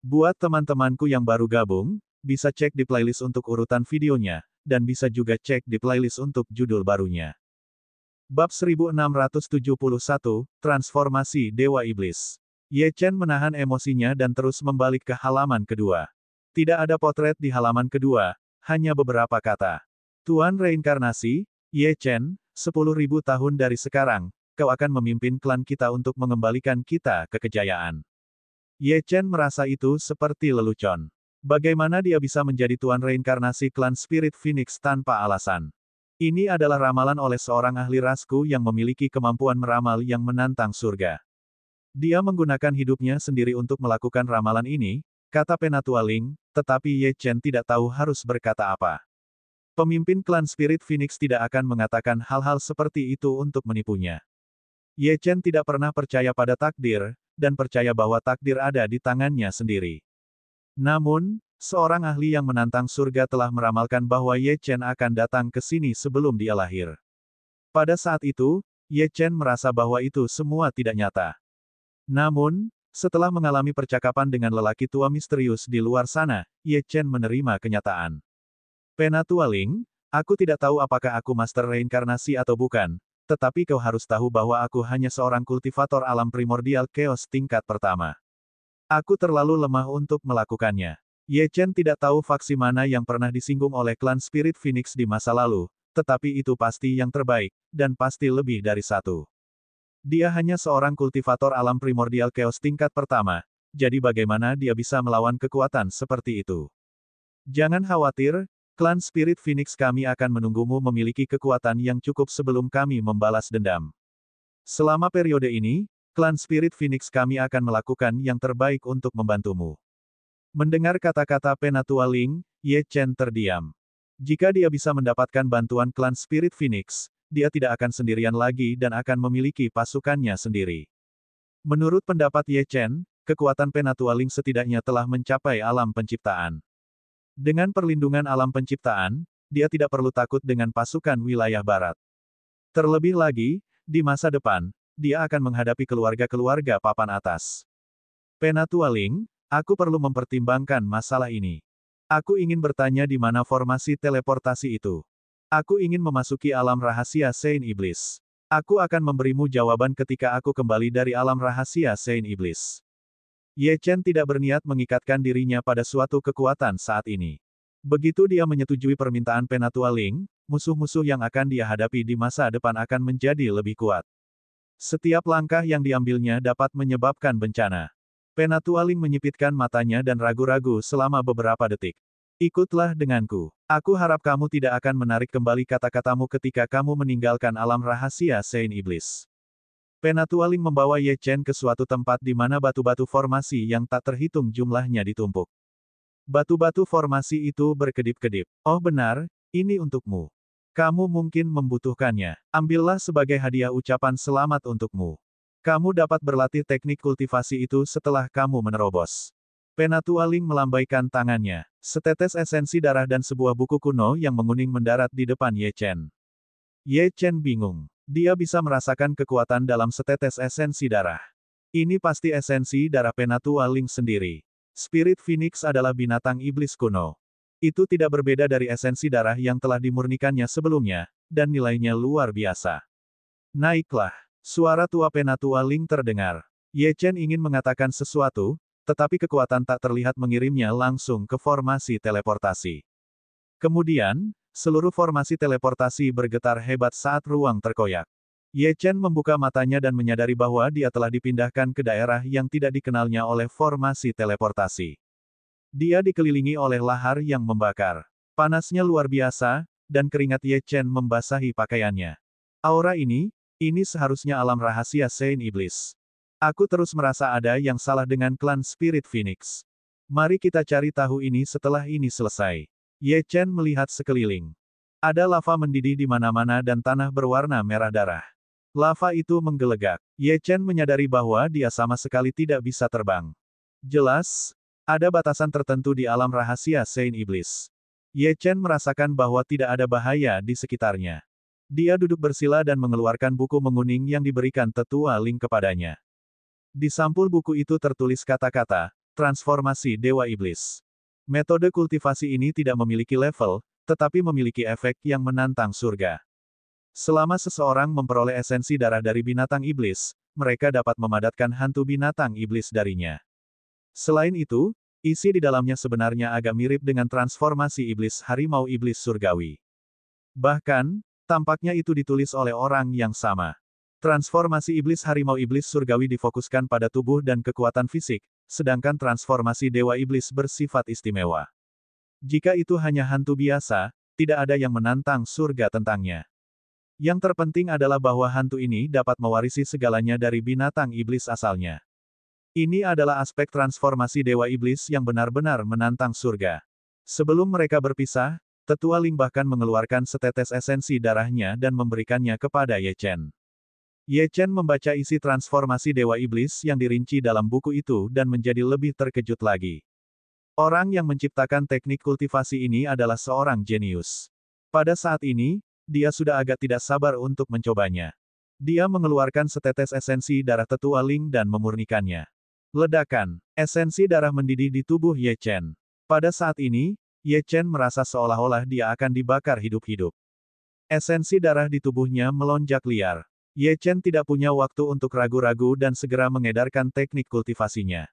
Buat teman-temanku yang baru gabung, bisa cek di playlist untuk urutan videonya, dan bisa juga cek di playlist untuk judul barunya. Bab 1671, Transformasi Dewa Iblis. Ye Chen menahan emosinya dan terus membalik ke halaman kedua. Tidak ada potret di halaman kedua, hanya beberapa kata. Tuan Reinkarnasi, Ye Chen, 10.000 tahun dari sekarang, kau akan memimpin klan kita untuk mengembalikan kita ke kejayaan. Ye Chen merasa itu seperti lelucon. Bagaimana dia bisa menjadi tuan reinkarnasi klan Spirit Phoenix tanpa alasan? Ini adalah ramalan oleh seorang ahli rasku yang memiliki kemampuan meramal yang menantang surga. Dia menggunakan hidupnya sendiri untuk melakukan ramalan ini, kata Penatua Ling, tetapi Ye Chen tidak tahu harus berkata apa. Pemimpin klan Spirit Phoenix tidak akan mengatakan hal-hal seperti itu untuk menipunya. Ye Chen tidak pernah percaya pada takdir, dan percaya bahwa takdir ada di tangannya sendiri. Namun, seorang ahli yang menantang surga telah meramalkan bahwa Ye Chen akan datang ke sini sebelum dia lahir. Pada saat itu, Ye Chen merasa bahwa itu semua tidak nyata. Namun, setelah mengalami percakapan dengan lelaki tua misterius di luar sana, Ye Chen menerima kenyataan. Penatua Ling, aku tidak tahu apakah aku master reinkarnasi atau bukan, tetapi kau harus tahu bahwa aku hanya seorang kultivator alam primordial chaos tingkat pertama. Aku terlalu lemah untuk melakukannya. Ye Chen tidak tahu faksi mana yang pernah disinggung oleh klan Spirit Phoenix di masa lalu, tetapi itu pasti yang terbaik, dan pasti lebih dari satu. Dia hanya seorang kultivator alam primordial chaos tingkat pertama, jadi bagaimana dia bisa melawan kekuatan seperti itu? Jangan khawatir, klan Spirit Phoenix kami akan menunggumu memiliki kekuatan yang cukup sebelum kami membalas dendam. Selama periode ini, klan Spirit Phoenix kami akan melakukan yang terbaik untuk membantumu. Mendengar kata-kata Penatua Ling, Ye Chen terdiam. Jika dia bisa mendapatkan bantuan klan Spirit Phoenix, dia tidak akan sendirian lagi dan akan memiliki pasukannya sendiri. Menurut pendapat Ye Chen, kekuatan Penatua Ling setidaknya telah mencapai alam penciptaan. Dengan perlindungan alam penciptaan, dia tidak perlu takut dengan pasukan wilayah barat. Terlebih lagi, di masa depan, dia akan menghadapi keluarga-keluarga papan atas. Penatua Ling, aku perlu mempertimbangkan masalah ini. Aku ingin bertanya di mana formasi teleportasi itu. Aku ingin memasuki alam rahasia Saint Iblis. Aku akan memberimu jawaban ketika aku kembali dari alam rahasia Saint Iblis. Ye Chen tidak berniat mengikatkan dirinya pada suatu kekuatan saat ini. Begitu dia menyetujui permintaan Penatua Ling, musuh-musuh yang akan dia hadapi di masa depan akan menjadi lebih kuat. Setiap langkah yang diambilnya dapat menyebabkan bencana. Penatua Ling menyipitkan matanya dan ragu-ragu selama beberapa detik. Ikutlah denganku. Aku harap kamu tidak akan menarik kembali kata-katamu ketika kamu meninggalkan alam rahasia Saint Iblis. Penatua Ling membawa Ye Chen ke suatu tempat di mana batu-batu formasi yang tak terhitung jumlahnya ditumpuk. Batu-batu formasi itu berkedip-kedip. Oh benar, ini untukmu. Kamu mungkin membutuhkannya. Ambillah sebagai hadiah ucapan selamat untukmu. Kamu dapat berlatih teknik kultivasi itu setelah kamu menerobos. Penatua Ling melambaikan tangannya. Setetes esensi darah dan sebuah buku kuno yang menguning mendarat di depan Ye Chen. Ye Chen bingung. Dia bisa merasakan kekuatan dalam setetes esensi darah. Ini pasti esensi darah Penatua Ling sendiri. Spirit Phoenix adalah binatang iblis kuno. Itu tidak berbeda dari esensi darah yang telah dimurnikannya sebelumnya, dan nilainya luar biasa. Naiklah. Suara tua Penatua Ling terdengar. Ye Chen ingin mengatakan sesuatu, tetapi kekuatan tak terlihat mengirimnya langsung ke formasi teleportasi. Kemudian, seluruh formasi teleportasi bergetar hebat saat ruang terkoyak. Ye Chen membuka matanya dan menyadari bahwa dia telah dipindahkan ke daerah yang tidak dikenalnya oleh formasi teleportasi. Dia dikelilingi oleh lahar yang membakar. Panasnya luar biasa, dan keringat Ye Chen membasahi pakaiannya. Aura ini seharusnya alam rahasia Saint Iblis. Aku terus merasa ada yang salah dengan klan Spirit Phoenix. Mari kita cari tahu ini setelah ini selesai. Ye Chen melihat sekeliling. Ada lava mendidih di mana-mana dan tanah berwarna merah darah. Lava itu menggelegak. Ye Chen menyadari bahwa dia sama sekali tidak bisa terbang. Jelas, ada batasan tertentu di alam rahasia Saint Iblis. Ye Chen merasakan bahwa tidak ada bahaya di sekitarnya. Dia duduk bersila dan mengeluarkan buku menguning yang diberikan Tetua Ling kepadanya. Di sampul buku itu tertulis kata-kata, transformasi Dewa Iblis. Metode kultivasi ini tidak memiliki level, tetapi memiliki efek yang menantang surga. Selama seseorang memperoleh esensi darah dari binatang iblis, mereka dapat memadatkan hantu binatang iblis darinya. Selain itu, isi di dalamnya sebenarnya agak mirip dengan transformasi iblis harimau iblis surgawi. Bahkan, tampaknya itu ditulis oleh orang yang sama. Transformasi iblis harimau iblis surgawi difokuskan pada tubuh dan kekuatan fisik, sedangkan transformasi dewa iblis bersifat istimewa. Jika itu hanya hantu biasa, tidak ada yang menantang surga tentangnya. Yang terpenting adalah bahwa hantu ini dapat mewarisi segalanya dari binatang iblis asalnya. Ini adalah aspek transformasi dewa iblis yang benar-benar menantang surga. Sebelum mereka berpisah, Tetua Ling bahkan mengeluarkan setetes esensi darahnya dan memberikannya kepada Ye Chen. Ye Chen membaca isi transformasi Dewa Iblis yang dirinci dalam buku itu dan menjadi lebih terkejut lagi. Orang yang menciptakan teknik kultivasi ini adalah seorang jenius. Pada saat ini, dia sudah agak tidak sabar untuk mencobanya. Dia mengeluarkan setetes esensi darah Tetua Ling dan memurnikannya. Ledakan, esensi darah mendidih di tubuh Ye Chen. Pada saat ini, Ye Chen merasa seolah-olah dia akan dibakar hidup-hidup. Esensi darah di tubuhnya melonjak liar. Ye Chen tidak punya waktu untuk ragu-ragu dan segera mengedarkan teknik kultivasinya.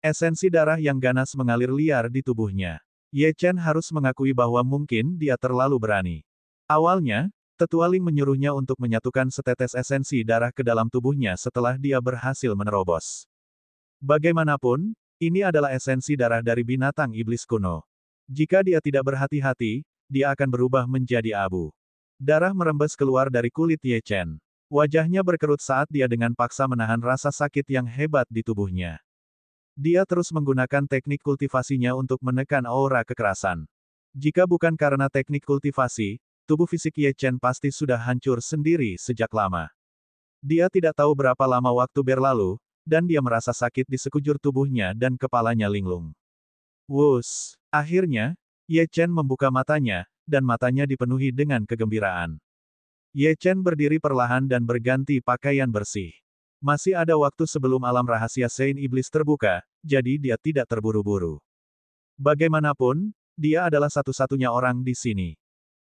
Esensi darah yang ganas mengalir liar di tubuhnya. Ye Chen harus mengakui bahwa mungkin dia terlalu berani. Awalnya, Tetua Ling menyuruhnya untuk menyatukan setetes esensi darah ke dalam tubuhnya setelah dia berhasil menerobos. Bagaimanapun, ini adalah esensi darah dari binatang iblis kuno. Jika dia tidak berhati-hati, dia akan berubah menjadi abu. Darah merembes keluar dari kulit Ye Chen. Wajahnya berkerut saat dia dengan paksa menahan rasa sakit yang hebat di tubuhnya. Dia terus menggunakan teknik kultivasinya untuk menekan aura kekerasan. Jika bukan karena teknik kultivasi, tubuh fisik Ye Chen pasti sudah hancur sendiri sejak lama. Dia tidak tahu berapa lama waktu berlalu, dan dia merasa sakit di sekujur tubuhnya dan kepalanya linglung. Wus! Akhirnya, Ye Chen membuka matanya, dan matanya dipenuhi dengan kegembiraan. Ye Chen berdiri perlahan dan berganti pakaian bersih. Masih ada waktu sebelum alam rahasia Sein Iblis terbuka, jadi dia tidak terburu-buru. Bagaimanapun, dia adalah satu-satunya orang di sini.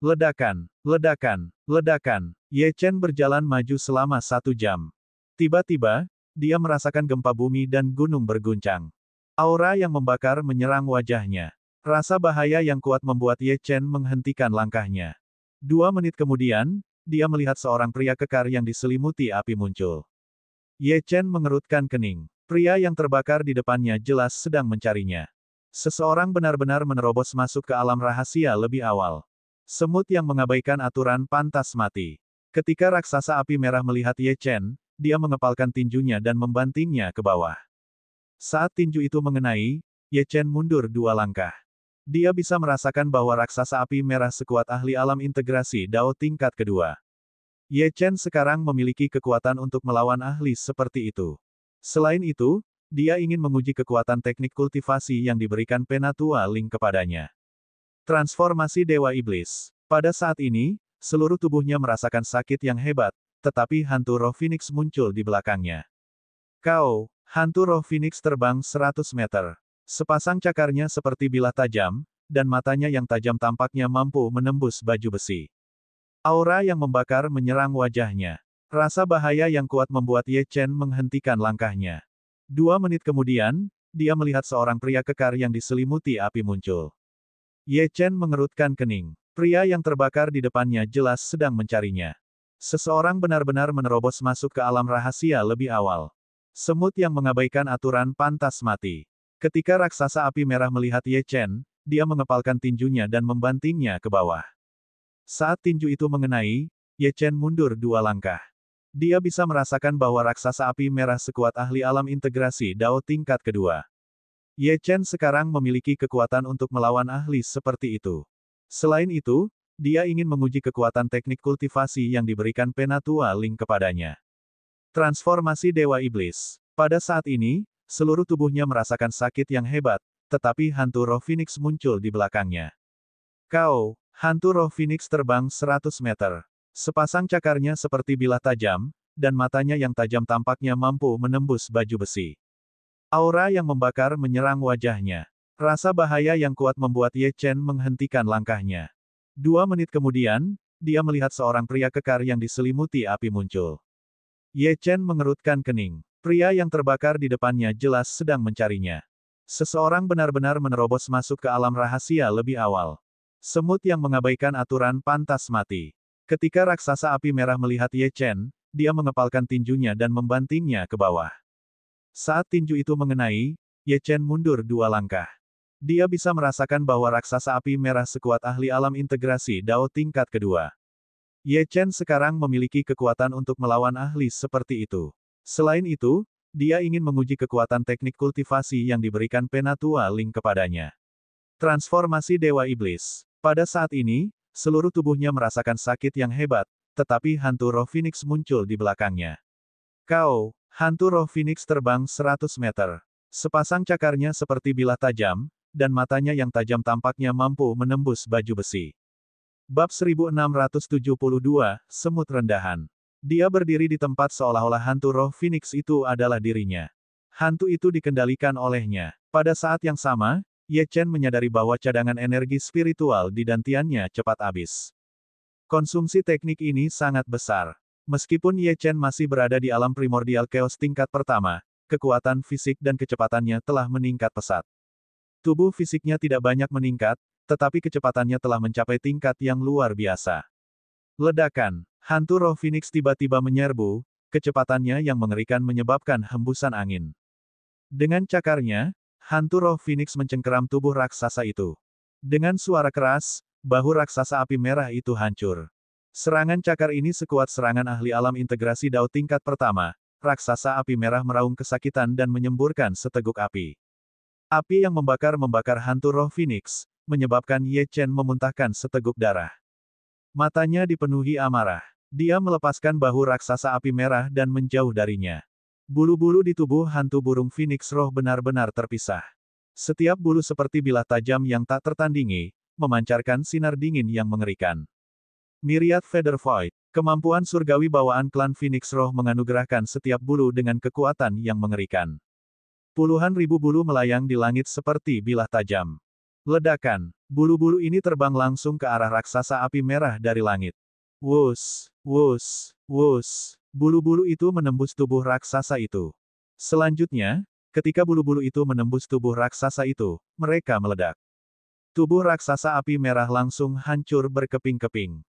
Ledakan, ledakan, ledakan. Ye Chen berjalan maju selama 1 jam. Tiba-tiba, dia merasakan gempa bumi dan gunung berguncang. Aura yang membakar menyerang wajahnya. Rasa bahaya yang kuat membuat Ye Chen menghentikan langkahnya. 2 menit kemudian, dia melihat seorang pria kekar yang diselimuti api muncul. Ye Chen mengerutkan kening. Pria yang terbakar di depannya jelas sedang mencarinya. Seseorang benar-benar menerobos masuk ke alam rahasia lebih awal. Semut yang mengabaikan aturan pantas mati. Ketika raksasa api merah melihat Ye Chen, dia mengepalkan tinjunya dan membantingnya ke bawah. Saat tinju itu mengenai, Ye Chen mundur 2 langkah. Dia bisa merasakan bahwa raksasa api merah sekuat ahli alam integrasi Dao tingkat kedua. Ye Chen sekarang memiliki kekuatan untuk melawan ahli seperti itu. Selain itu, dia ingin menguji kekuatan teknik kultivasi yang diberikan Penatua Ling kepadanya. Transformasi Dewa Iblis. Pada saat ini, seluruh tubuhnya merasakan sakit yang hebat, tetapi hantu roh Phoenix muncul di belakangnya. Kau, hantu roh Phoenix terbang 100 meter. Sepasang cakarnya seperti bilah tajam, dan matanya yang tajam tampaknya mampu menembus baju besi. Aura yang membakar menyerang wajahnya. Rasa bahaya yang kuat membuat Ye Chen menghentikan langkahnya. 2 menit kemudian, dia melihat seorang pria kekar yang diselimuti api muncul. Ye Chen mengerutkan kening. Pria yang terbakar di depannya jelas sedang mencarinya. Seseorang benar-benar menerobos masuk ke alam rahasia lebih awal. Semut yang mengabaikan aturan pantas mati. Ketika raksasa api merah melihat Ye Chen, dia mengepalkan tinjunya dan membantingnya ke bawah. Saat tinju itu mengenai, Ye Chen mundur 2 langkah. Dia bisa merasakan bahwa raksasa api merah sekuat ahli alam integrasi Dao tingkat kedua. Ye Chen sekarang memiliki kekuatan untuk melawan ahli seperti itu. Selain itu, dia ingin menguji kekuatan teknik kultivasi yang diberikan Penatua Ling kepadanya. Transformasi Dewa Iblis. Pada saat ini, seluruh tubuhnya merasakan sakit yang hebat, tetapi hantu roh Phoenix muncul di belakangnya. Kau, hantu roh Phoenix terbang 100 meter. Sepasang cakarnya seperti bilah tajam, dan matanya yang tajam tampaknya mampu menembus baju besi. Aura yang membakar menyerang wajahnya. Rasa bahaya yang kuat membuat Ye Chen menghentikan langkahnya. 2 menit kemudian, dia melihat seorang pria kekar yang diselimuti api muncul. Ye Chen mengerutkan kening. Pria yang terbakar di depannya jelas sedang mencarinya. Seseorang benar-benar menerobos masuk ke alam rahasia lebih awal. Semut yang mengabaikan aturan pantas mati. Ketika raksasa api merah melihat Ye Chen, dia mengepalkan tinjunya dan membantingnya ke bawah. Saat tinju itu mengenai, Ye Chen mundur 2 langkah. Dia bisa merasakan bahwa raksasa api merah sekuat ahli alam integrasi Dao tingkat kedua. Ye Chen sekarang memiliki kekuatan untuk melawan ahli seperti itu. Selain itu, dia ingin menguji kekuatan teknik kultivasi yang diberikan Penatua Ling kepadanya. Transformasi Dewa Iblis. Pada saat ini, seluruh tubuhnya merasakan sakit yang hebat, tetapi hantu roh Phoenix muncul di belakangnya. Kau, hantu roh Phoenix terbang 100 meter. Sepasang cakarnya seperti bilah tajam, dan matanya yang tajam tampaknya mampu menembus baju besi. Bab 1672, Semut Rendahan. Dia berdiri di tempat seolah-olah hantu roh Phoenix itu adalah dirinya. Hantu itu dikendalikan olehnya. Pada saat yang sama, Ye Chen menyadari bahwa cadangan energi spiritual di dantiannya cepat habis. Konsumsi teknik ini sangat besar. Meskipun Ye Chen masih berada di alam primordial chaos tingkat pertama, kekuatan fisik dan kecepatannya telah meningkat pesat. Tubuh fisiknya tidak banyak meningkat, tetapi kecepatannya telah mencapai tingkat yang luar biasa. Ledakan, hantu roh Phoenix tiba-tiba menyerbu, kecepatannya yang mengerikan menyebabkan hembusan angin. Dengan cakarnya, hantu roh Phoenix mencengkeram tubuh raksasa itu. Dengan suara keras, bahu raksasa api merah itu hancur. Serangan cakar ini sekuat serangan ahli alam integrasi Dao tingkat pertama. Raksasa api merah meraung kesakitan dan menyemburkan seteguk api. Api yang membakar hantu roh Phoenix, menyebabkan Ye Chen memuntahkan seteguk darah. Matanya dipenuhi amarah. Dia melepaskan bahu raksasa api merah dan menjauh darinya. Bulu-bulu di tubuh hantu burung Phoenix roh benar-benar terpisah. Setiap bulu seperti bilah tajam yang tak tertandingi, memancarkan sinar dingin yang mengerikan. Myriad Feather Void, kemampuan surgawi bawaan klan Phoenix Roh menganugerahkan setiap bulu dengan kekuatan yang mengerikan. Puluhan ribu bulu melayang di langit seperti bilah tajam. Ledakan, bulu-bulu ini terbang langsung ke arah raksasa api merah dari langit. Wus, wus, wus, bulu-bulu itu menembus tubuh raksasa itu. Selanjutnya, ketika bulu-bulu itu menembus tubuh raksasa itu, mereka meledak. Tubuh raksasa api merah langsung hancur berkeping-keping.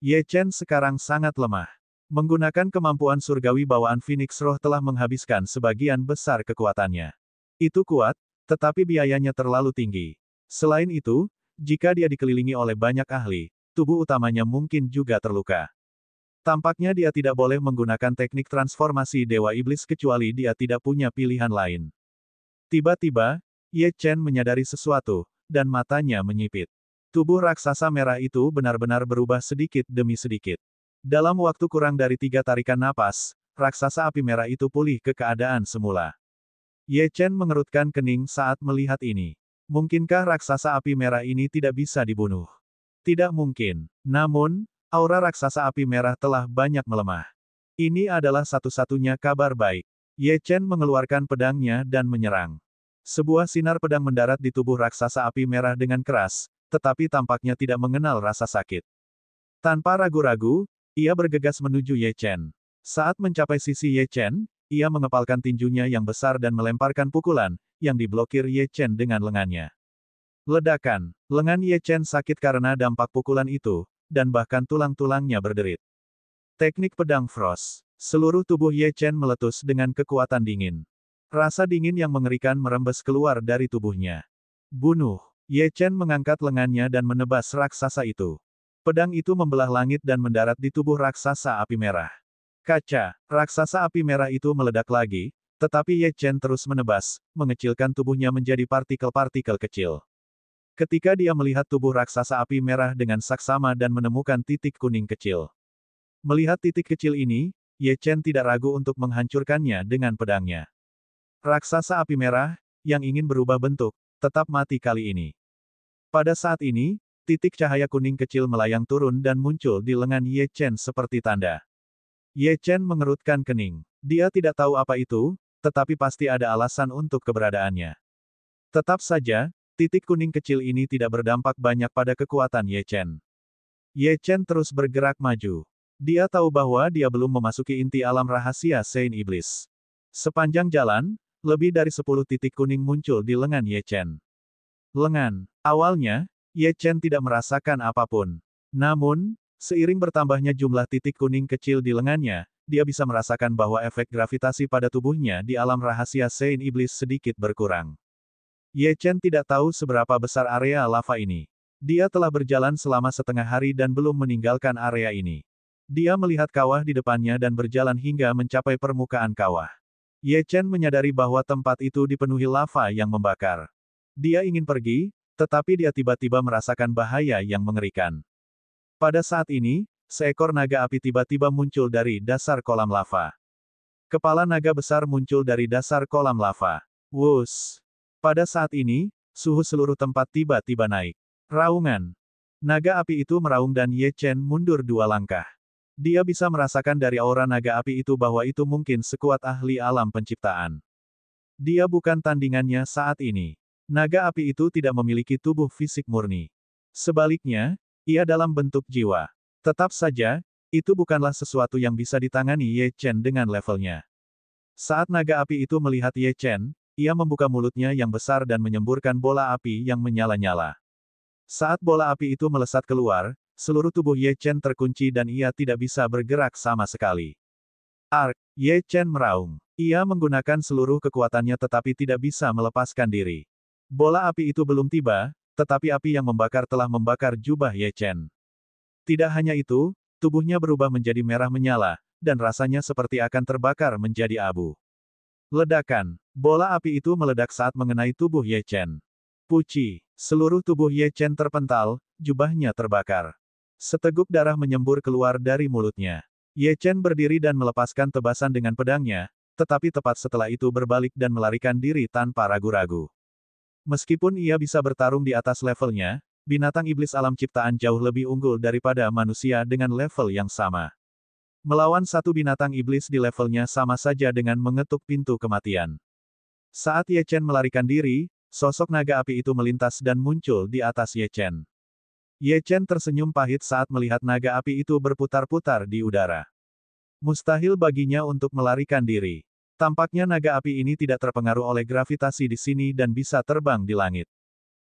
Ye Chen sekarang sangat lemah. Menggunakan kemampuan surgawi bawaan Phoenix Roh telah menghabiskan sebagian besar kekuatannya. Itu kuat, tetapi biayanya terlalu tinggi. Selain itu, jika dia dikelilingi oleh banyak ahli, tubuh utamanya mungkin juga terluka. Tampaknya dia tidak boleh menggunakan teknik transformasi Dewa Iblis kecuali dia tidak punya pilihan lain. Tiba-tiba, Ye Chen menyadari sesuatu, dan matanya menyipit. Tubuh raksasa merah itu benar-benar berubah sedikit demi sedikit. Dalam waktu kurang dari 3 tarikan napas, raksasa api merah itu pulih ke keadaan semula. Ye Chen mengerutkan kening saat melihat ini. Mungkinkah raksasa api merah ini tidak bisa dibunuh? Tidak mungkin. Namun, aura raksasa api merah telah banyak melemah. Ini adalah satu-satunya kabar baik. Ye Chen mengeluarkan pedangnya dan menyerang. Sebuah sinar pedang mendarat di tubuh raksasa api merah dengan keras, tetapi tampaknya tidak mengenal rasa sakit. Tanpa ragu-ragu, ia bergegas menuju Ye Chen. Saat mencapai sisi Ye Chen, ia mengepalkan tinjunya yang besar dan melemparkan pukulan, yang diblokir Ye Chen dengan lengannya. Ledakan, lengan Ye Chen sakit karena dampak pukulan itu, dan bahkan tulang-tulangnya berderit. Teknik pedang Frost. Seluruh tubuh Ye Chen meletus dengan kekuatan dingin. Rasa dingin yang mengerikan merembes keluar dari tubuhnya. Bunuh. Ye Chen mengangkat lengannya dan menebas raksasa itu. Pedang itu membelah langit dan mendarat di tubuh raksasa api merah. Kaca, raksasa api merah itu meledak lagi, tetapi Ye Chen terus menebas, mengecilkan tubuhnya menjadi partikel-partikel kecil. Ketika dia melihat tubuh raksasa api merah dengan saksama dan menemukan titik kuning kecil. Melihat titik kecil ini, Ye Chen tidak ragu untuk menghancurkannya dengan pedangnya. Raksasa api merah, yang ingin berubah bentuk, tetap mati kali ini. Pada saat ini, titik cahaya kuning kecil melayang turun dan muncul di lengan Ye Chen seperti tanda. Ye Chen mengerutkan kening. Dia tidak tahu apa itu, tetapi pasti ada alasan untuk keberadaannya. Tetap saja, titik kuning kecil ini tidak berdampak banyak pada kekuatan Ye Chen. Ye Chen terus bergerak maju. Dia tahu bahwa dia belum memasuki inti alam rahasia Saint Iblis. Sepanjang jalan, lebih dari 10 titik kuning muncul di lengan Ye Chen. Lengan. Awalnya, Ye Chen tidak merasakan apapun. Namun, seiring bertambahnya jumlah titik kuning kecil di lengannya, dia bisa merasakan bahwa efek gravitasi pada tubuhnya di alam rahasia Saint Iblis sedikit berkurang. Ye Chen tidak tahu seberapa besar area lava ini. Dia telah berjalan selama setengah hari dan belum meninggalkan area ini. Dia melihat kawah di depannya dan berjalan hingga mencapai permukaan kawah. Ye Chen menyadari bahwa tempat itu dipenuhi lava yang membakar. Dia ingin pergi, tetapi dia tiba-tiba merasakan bahaya yang mengerikan. Pada saat ini, seekor naga api tiba-tiba muncul dari dasar kolam lava. Kepala naga besar muncul dari dasar kolam lava. Wuss! Pada saat ini, suhu seluruh tempat tiba-tiba naik. Raungan. Naga api itu meraung dan Ye Chen mundur 2 langkah. Dia bisa merasakan dari aura naga api itu bahwa itu mungkin sekuat ahli alam penciptaan. Dia bukan tandingannya saat ini. Naga api itu tidak memiliki tubuh fisik murni. Sebaliknya, ia dalam bentuk jiwa. Tetap saja, itu bukanlah sesuatu yang bisa ditangani Ye Chen dengan levelnya. Saat naga api itu melihat Ye Chen, ia membuka mulutnya yang besar dan menyemburkan bola api yang menyala-nyala. Saat bola api itu melesat keluar, seluruh tubuh Ye Chen terkunci dan ia tidak bisa bergerak sama sekali. Ark! Ye Chen meraung. Ia menggunakan seluruh kekuatannya tetapi tidak bisa melepaskan diri. Bola api itu belum tiba, tetapi api yang membakar telah membakar jubah Ye Chen. Tidak hanya itu, tubuhnya berubah menjadi merah menyala, dan rasanya seperti akan terbakar menjadi abu. Ledakan. Bola api itu meledak saat mengenai tubuh Ye Chen. Puci. Seluruh tubuh Ye Chen terpental, jubahnya terbakar. Seteguk darah menyembur keluar dari mulutnya. Ye Chen berdiri dan melepaskan tebasan dengan pedangnya, tetapi tepat setelah itu berbalik dan melarikan diri tanpa ragu-ragu. Meskipun ia bisa bertarung di atas levelnya, binatang iblis alam ciptaan jauh lebih unggul daripada manusia dengan level yang sama. Melawan satu binatang iblis di levelnya sama saja dengan mengetuk pintu kematian. Saat Ye Chen melarikan diri, sosok naga api itu melintas dan muncul di atas Ye Chen. Ye Chen tersenyum pahit saat melihat naga api itu berputar-putar di udara. Mustahil baginya untuk melarikan diri. Tampaknya naga api ini tidak terpengaruh oleh gravitasi di sini dan bisa terbang di langit.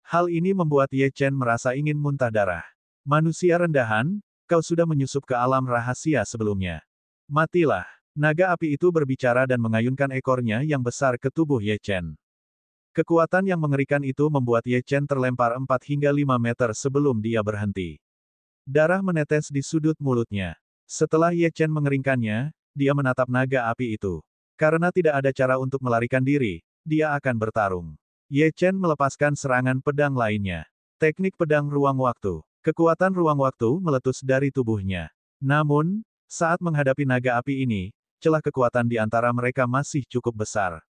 Hal ini membuat Ye Chen merasa ingin muntah darah. Manusia rendahan, kau sudah menyusup ke alam rahasia sebelumnya. Matilah. Naga api itu berbicara dan mengayunkan ekornya yang besar ke tubuh Ye Chen. Kekuatan yang mengerikan itu membuat Ye Chen terlempar 4 hingga 5 meter sebelum dia berhenti. Darah menetes di sudut mulutnya. Setelah Ye Chen mengeringkannya, dia menatap naga api itu. Karena tidak ada cara untuk melarikan diri, dia akan bertarung. Ye Chen melepaskan serangan pedang lainnya. Teknik pedang ruang waktu. Kekuatan ruang waktu meletus dari tubuhnya. Namun, saat menghadapi naga api ini, celah kekuatan di antara mereka masih cukup besar.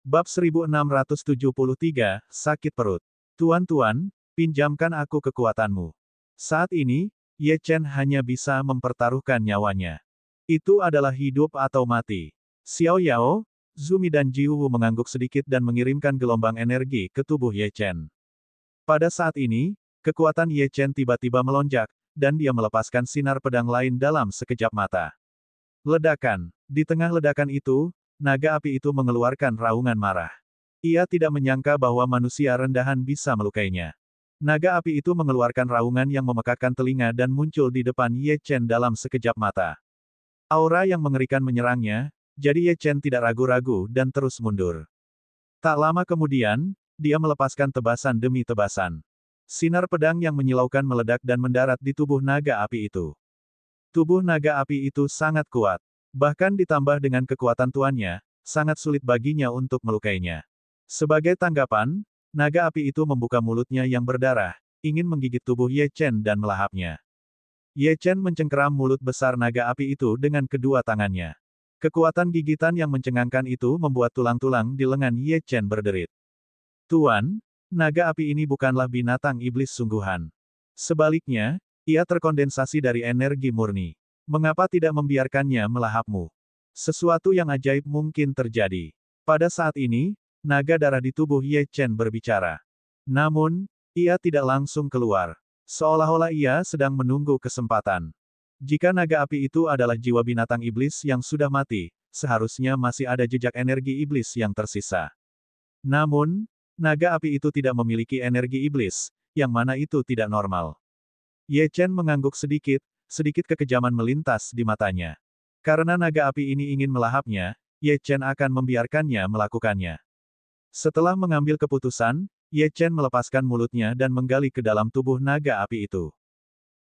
Bab 1673, Sakit Perut. Tuan-tuan, pinjamkan aku kekuatanmu. Saat ini, Ye Chen hanya bisa mempertaruhkan nyawanya. Itu adalah hidup atau mati. Xiao Yao, Zumi dan Jiwu mengangguk sedikit dan mengirimkan gelombang energi ke tubuh Ye Chen. Pada saat ini, kekuatan Ye Chen tiba-tiba melonjak, dan dia melepaskan sinar pedang lain dalam sekejap mata. Ledakan. Di tengah ledakan itu, naga api itu mengeluarkan raungan marah. Ia tidak menyangka bahwa manusia rendahan bisa melukainya. Naga api itu mengeluarkan raungan yang memekakkan telinga dan muncul di depan Ye Chen dalam sekejap mata. Aura yang mengerikan menyerangnya, jadi Ye Chen tidak ragu-ragu dan terus mundur. Tak lama kemudian, dia melepaskan tebasan demi tebasan. Sinar pedang yang menyilaukan meledak dan mendarat di tubuh naga api itu. Tubuh naga api itu sangat kuat. Bahkan ditambah dengan kekuatan tuannya, sangat sulit baginya untuk melukainya. Sebagai tanggapan, naga api itu membuka mulutnya yang berdarah, ingin menggigit tubuh Ye Chen dan melahapnya. Ye Chen mencengkeram mulut besar naga api itu dengan kedua tangannya. Kekuatan gigitan yang mencengangkan itu membuat tulang-tulang di lengan Ye Chen berderit. Tuan, naga api ini bukanlah binatang iblis sungguhan. Sebaliknya, ia terkondensasi dari energi murni. Mengapa tidak membiarkannya melahapmu? Sesuatu yang ajaib mungkin terjadi. Pada saat ini, naga darah di tubuh Ye Chen berbicara. Namun, ia tidak langsung keluar. Seolah-olah ia sedang menunggu kesempatan. Jika naga api itu adalah jiwa binatang iblis yang sudah mati, seharusnya masih ada jejak energi iblis yang tersisa. Namun, naga api itu tidak memiliki energi iblis, yang mana itu tidak normal. Ye Chen mengangguk sedikit, sedikit kekejaman melintas di matanya. Karena naga api ini ingin melahapnya, Ye Chen akan membiarkannya melakukannya. Setelah mengambil keputusan, Ye Chen melepaskan mulutnya dan menggali ke dalam tubuh naga api itu.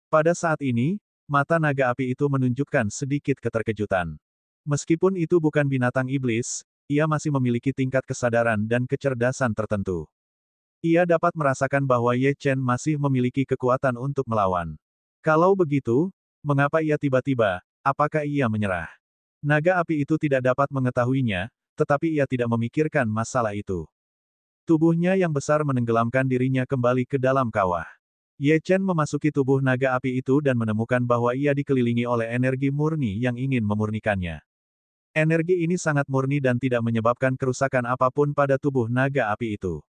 Pada saat ini, mata naga api itu menunjukkan sedikit keterkejutan. Meskipun itu bukan binatang iblis, ia masih memiliki tingkat kesadaran dan kecerdasan tertentu. Ia dapat merasakan bahwa Ye Chen masih memiliki kekuatan untuk melawan. Kalau begitu, mengapa ia tiba-tiba, apakah ia menyerah? Naga api itu tidak dapat mengetahuinya, tetapi ia tidak memikirkan masalah itu. Tubuhnya yang besar menenggelamkan dirinya kembali ke dalam kawah. Ye Chen memasuki tubuh naga api itu dan menemukan bahwa ia dikelilingi oleh energi murni yang ingin memurnikannya. Energi ini sangat murni dan tidak menyebabkan kerusakan apapun pada tubuh naga api itu.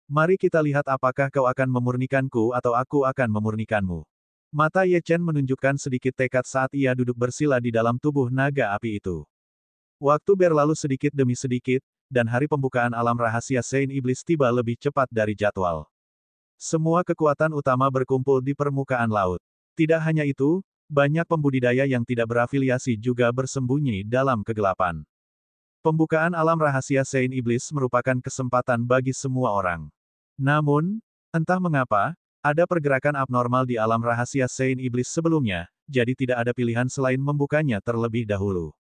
Mari kita lihat apakah kau akan memurnikanku atau aku akan memurnikanmu. Mata Ye Chen menunjukkan sedikit tekad saat ia duduk bersila di dalam tubuh naga api itu. Waktu berlalu sedikit demi sedikit, dan hari pembukaan alam rahasia Sein Iblis tiba lebih cepat dari jadwal. Semua kekuatan utama berkumpul di permukaan laut. Tidak hanya itu, banyak pembudidaya yang tidak berafiliasi juga bersembunyi dalam kegelapan. Pembukaan alam rahasia Sein Iblis merupakan kesempatan bagi semua orang. Namun, entah mengapa, ada pergerakan abnormal di alam rahasia Sein Iblis sebelumnya, jadi tidak ada pilihan selain membukanya terlebih dahulu.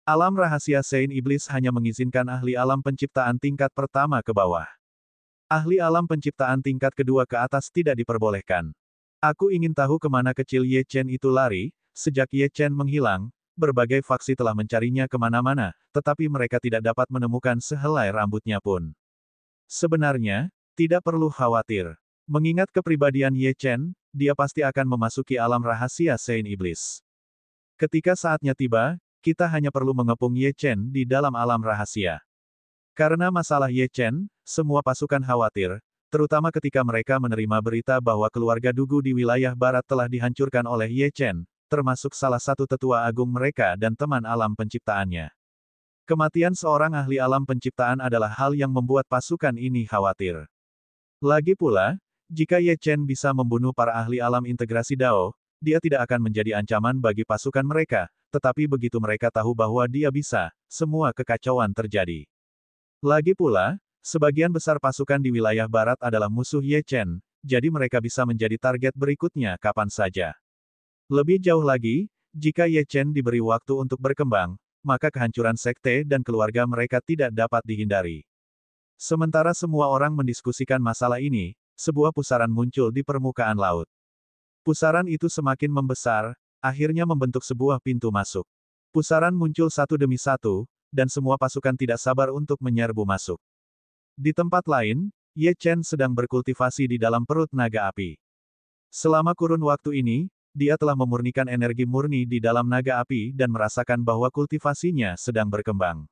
Alam rahasia Sein Iblis hanya mengizinkan ahli alam penciptaan tingkat pertama ke bawah. Ahli alam penciptaan tingkat kedua ke atas tidak diperbolehkan. Aku ingin tahu kemana kecil Ye Chen itu lari. Sejak Ye Chen menghilang, berbagai faksi telah mencarinya kemana-mana, tetapi mereka tidak dapat menemukan sehelai rambutnya pun. Sebenarnya, tidak perlu khawatir. Mengingat kepribadian Ye Chen, dia pasti akan memasuki alam rahasia Sein Iblis. Ketika saatnya tiba, kita hanya perlu mengepung Ye Chen di dalam alam rahasia. Karena masalah Ye Chen, semua pasukan khawatir, terutama ketika mereka menerima berita bahwa keluarga Dugu di wilayah barat telah dihancurkan oleh Ye Chen, termasuk salah satu tetua agung mereka dan teman alam penciptaannya. Kematian seorang ahli alam penciptaan adalah hal yang membuat pasukan ini khawatir. Lagi pula, jika Ye Chen bisa membunuh para ahli alam integrasi Dao, dia tidak akan menjadi ancaman bagi pasukan mereka, tetapi begitu mereka tahu bahwa dia bisa, semua kekacauan terjadi. Lagi pula, sebagian besar pasukan di wilayah barat adalah musuh Ye Chen, jadi mereka bisa menjadi target berikutnya kapan saja. Lebih jauh lagi, jika Ye Chen diberi waktu untuk berkembang, maka kehancuran sekte dan keluarga mereka tidak dapat dihindari. Sementara semua orang mendiskusikan masalah ini, sebuah pusaran muncul di permukaan laut. Pusaran itu semakin membesar, akhirnya membentuk sebuah pintu masuk. Pusaran muncul satu demi satu, dan semua pasukan tidak sabar untuk menyerbu masuk. Di tempat lain, Ye Chen sedang berkultivasi di dalam perut naga api. Selama kurun waktu ini, dia telah memurnikan energi murni di dalam naga api dan merasakan bahwa kultivasinya sedang berkembang.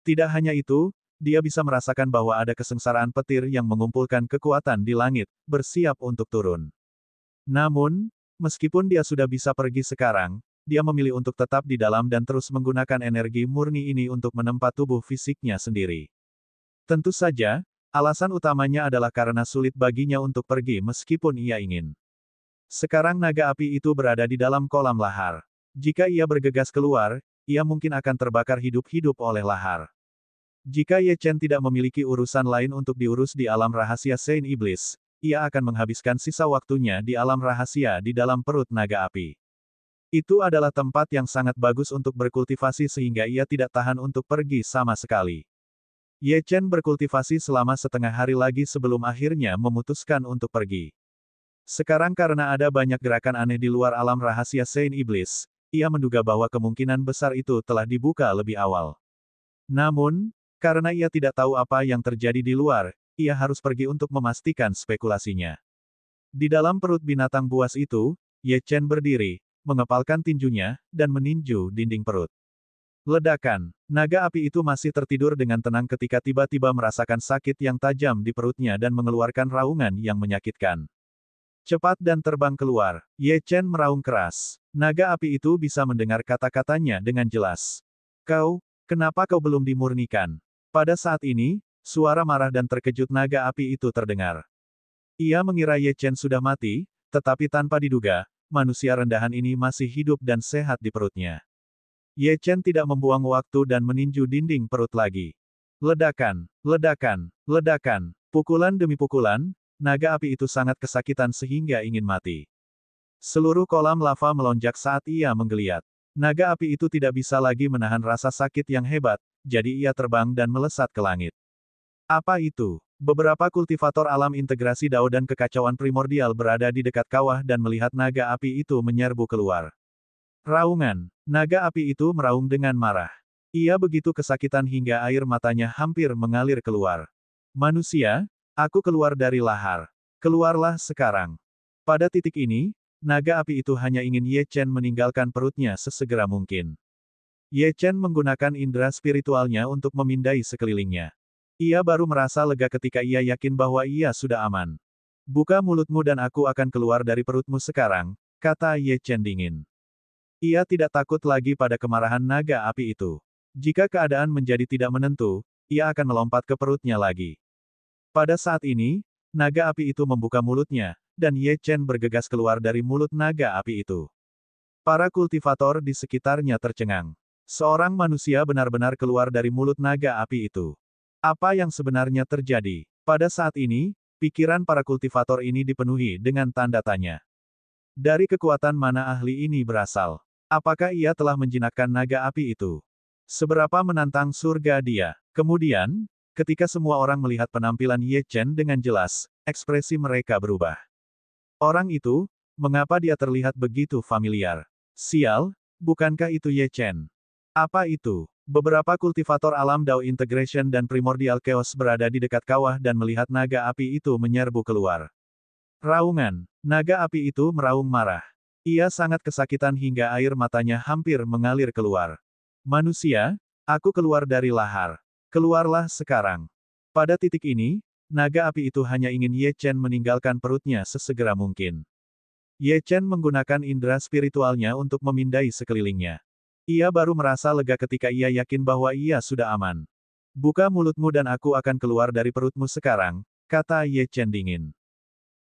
Tidak hanya itu, dia bisa merasakan bahwa ada kesengsaraan petir yang mengumpulkan kekuatan di langit, bersiap untuk turun. Namun, meskipun dia sudah bisa pergi sekarang, dia memilih untuk tetap di dalam dan terus menggunakan energi murni ini untuk menempa tubuh fisiknya sendiri. Tentu saja, alasan utamanya adalah karena sulit baginya untuk pergi meskipun ia ingin. Sekarang naga api itu berada di dalam kolam lahar. Jika ia bergegas keluar, ia mungkin akan terbakar hidup-hidup oleh lahar. Jika Ye Chen tidak memiliki urusan lain untuk diurus di alam rahasia Sein Iblis, ia akan menghabiskan sisa waktunya di alam rahasia di dalam perut naga api. Itu adalah tempat yang sangat bagus untuk berkultivasi sehingga ia tidak tahan untuk pergi sama sekali. Ye Chen berkultivasi selama setengah hari lagi sebelum akhirnya memutuskan untuk pergi. Sekarang karena ada banyak gerakan aneh di luar alam rahasia Sein Iblis, ia menduga bahwa kemungkinan besar itu telah dibuka lebih awal. Namun, karena ia tidak tahu apa yang terjadi di luar, ia harus pergi untuk memastikan spekulasinya. Di dalam perut binatang buas itu, Ye Chen berdiri, mengepalkan tinjunya, dan meninju dinding perut. Ledakan. Naga api itu masih tertidur dengan tenang ketika tiba-tiba merasakan sakit yang tajam di perutnya dan mengeluarkan raungan yang menyakitkan. Cepat dan terbang keluar. Ye Chen meraung keras. Naga api itu bisa mendengar kata-katanya dengan jelas. Kenapa kau belum dimurnikan? Pada saat ini, suara marah dan terkejut naga api itu terdengar. Ia mengira Ye Chen sudah mati, tetapi tanpa diduga, manusia rendahan ini masih hidup dan sehat di perutnya. Ye Chen tidak membuang waktu dan meninju dinding perut lagi. Ledakan, ledakan, ledakan, pukulan demi pukulan, naga api itu sangat kesakitan sehingga ingin mati. Seluruh kolam lava melonjak saat ia menggeliat. Naga api itu tidak bisa lagi menahan rasa sakit yang hebat, jadi ia terbang dan melesat ke langit. Apa itu? Beberapa kultivator alam integrasi Dao dan kekacauan primordial berada di dekat kawah dan melihat naga api itu menyerbu keluar. Raungan. Naga api itu meraung dengan marah. Ia begitu kesakitan hingga air matanya hampir mengalir keluar. Manusia, aku keluar dari lahar. Keluarlah sekarang. Pada titik ini, naga api itu hanya ingin Ye Chen meninggalkan perutnya sesegera mungkin. Ye Chen menggunakan indera spiritualnya untuk memindai sekelilingnya. Ia baru merasa lega ketika ia yakin bahwa ia sudah aman. Buka mulutmu dan aku akan keluar dari perutmu sekarang, kata Ye Chen dingin. Ia tidak takut lagi pada kemarahan naga api itu. Jika keadaan menjadi tidak menentu, ia akan melompat ke perutnya lagi. Pada saat ini, naga api itu membuka mulutnya, dan Ye Chen bergegas keluar dari mulut naga api itu. Para kultivator di sekitarnya tercengang. Seorang manusia benar-benar keluar dari mulut naga api itu. Apa yang sebenarnya terjadi? Pada saat ini, pikiran para kultivator ini dipenuhi dengan tanda tanya. Dari kekuatan mana ahli ini berasal? Apakah ia telah menjinakkan naga api itu? Seberapa menantang surga dia? Kemudian, ketika semua orang melihat penampilan Ye Chen dengan jelas, ekspresi mereka berubah. Orang itu, mengapa dia terlihat begitu familiar? Sial, bukankah itu Ye Chen? Apa itu? Beberapa kultivator alam Dao Integration dan Primordial Chaos berada di dekat kawah dan melihat naga api itu menyerbu keluar. Raungan. Naga api itu meraung marah. Ia sangat kesakitan hingga air matanya hampir mengalir keluar. Manusia, aku keluar dari lahar. Keluarlah sekarang. Pada titik ini, naga api itu hanya ingin Ye Chen meninggalkan perutnya sesegera mungkin. Ye Chen menggunakan indera spiritualnya untuk memindai sekelilingnya. Ia baru merasa lega ketika ia yakin bahwa ia sudah aman. Buka mulutmu dan aku akan keluar dari perutmu sekarang, kata Ye Chen dingin.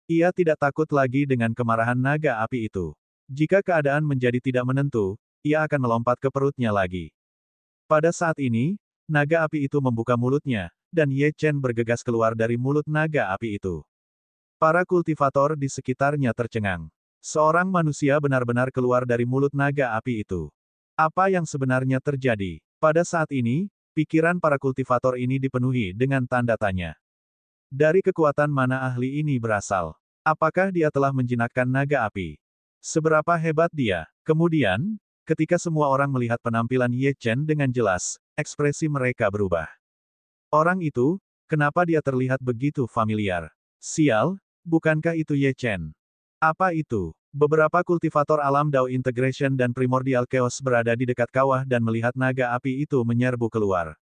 Ia tidak takut lagi dengan kemarahan naga api itu. Jika keadaan menjadi tidak menentu, ia akan melompat ke perutnya lagi. Pada saat ini, naga api itu membuka mulutnya, dan Ye Chen bergegas keluar dari mulut naga api itu. Para kultivator di sekitarnya tercengang. Seorang manusia benar-benar keluar dari mulut naga api itu. Apa yang sebenarnya terjadi? Pada saat ini, pikiran para kultivator ini dipenuhi dengan tanda tanya. Dari kekuatan mana ahli ini berasal? Apakah dia telah menjinakkan naga api? Seberapa hebat dia? Kemudian, ketika semua orang melihat penampilan Ye Chen dengan jelas, ekspresi mereka berubah. Orang itu, kenapa dia terlihat begitu familiar? Sial, bukankah itu Ye Chen? Apa itu? Beberapa kultivator alam Dao Integration dan Primordial Chaos berada di dekat kawah dan melihat naga api itu menyerbu keluar.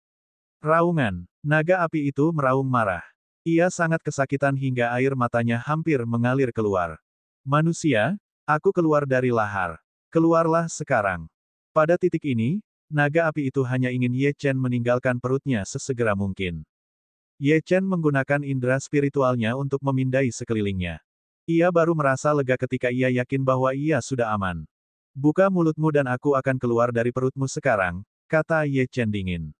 Raungan. Naga api itu meraung marah. Ia sangat kesakitan hingga air matanya hampir mengalir keluar. Manusia, aku keluar dari lahar. Keluarlah sekarang. Pada titik ini, naga api itu hanya ingin Ye Chen meninggalkan perutnya sesegera mungkin. Ye Chen menggunakan indera spiritualnya untuk memindai sekelilingnya. Ia baru merasa lega ketika ia yakin bahwa ia sudah aman. Buka mulutmu dan aku akan keluar dari perutmu sekarang, kata Ye Chen dingin.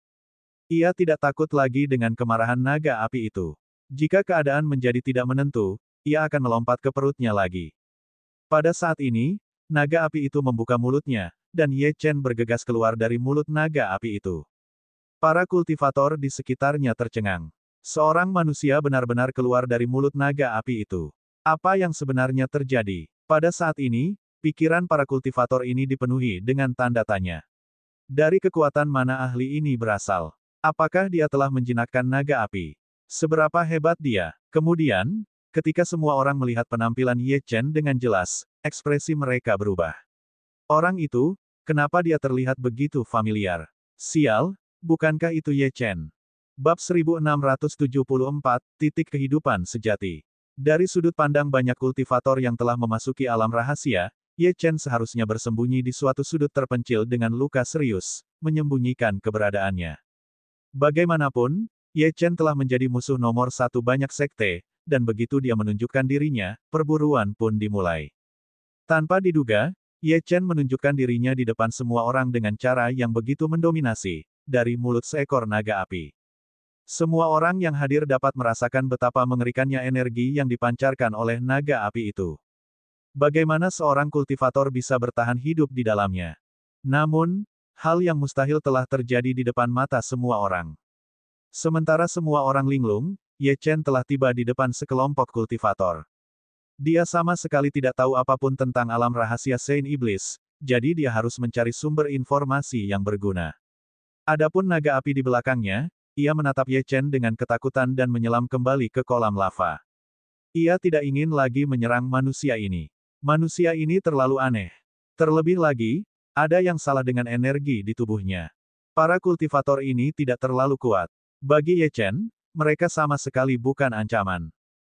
Ia tidak takut lagi dengan kemarahan naga api itu. Jika keadaan menjadi tidak menentu, ia akan melompat ke perutnya lagi. Pada saat ini, naga api itu membuka mulutnya, dan Ye Chen bergegas keluar dari mulut naga api itu. Para kultivator di sekitarnya tercengang. Seorang manusia benar-benar keluar dari mulut naga api itu. Apa yang sebenarnya terjadi? Pada saat ini, pikiran para kultivator ini dipenuhi dengan tanda tanya. Dari kekuatan mana ahli ini berasal? Apakah dia telah menjinakkan naga api? Seberapa hebat dia? Kemudian, ketika semua orang melihat penampilan Ye Chen dengan jelas, ekspresi mereka berubah. Orang itu, kenapa dia terlihat begitu familiar? Sial, bukankah itu Ye Chen? Bab 1674, Titik Kehidupan Sejati. Dari sudut pandang banyak kultivator yang telah memasuki alam rahasia, Ye Chen seharusnya bersembunyi di suatu sudut terpencil dengan luka serius, menyembunyikan keberadaannya. Bagaimanapun, Ye Chen telah menjadi musuh nomor satu banyak sekte, dan begitu dia menunjukkan dirinya, perburuan pun dimulai. Tanpa diduga, Ye Chen menunjukkan dirinya di depan semua orang dengan cara yang begitu mendominasi, dari mulut seekor naga api. Semua orang yang hadir dapat merasakan betapa mengerikannya energi yang dipancarkan oleh naga api itu. Bagaimana seorang kultivator bisa bertahan hidup di dalamnya? Namun, hal yang mustahil telah terjadi di depan mata semua orang. Sementara semua orang linglung, Ye Chen telah tiba di depan sekelompok kultivator. Dia sama sekali tidak tahu apapun tentang alam rahasia Saint Iblis, jadi dia harus mencari sumber informasi yang berguna. Adapun naga api di belakangnya, ia menatap Ye Chen dengan ketakutan dan menyelam kembali ke kolam lava. Ia tidak ingin lagi menyerang manusia ini. Manusia ini terlalu aneh. Terlebih lagi, ada yang salah dengan energi di tubuhnya. Para kultivator ini tidak terlalu kuat. Bagi Ye Chen, mereka sama sekali bukan ancaman.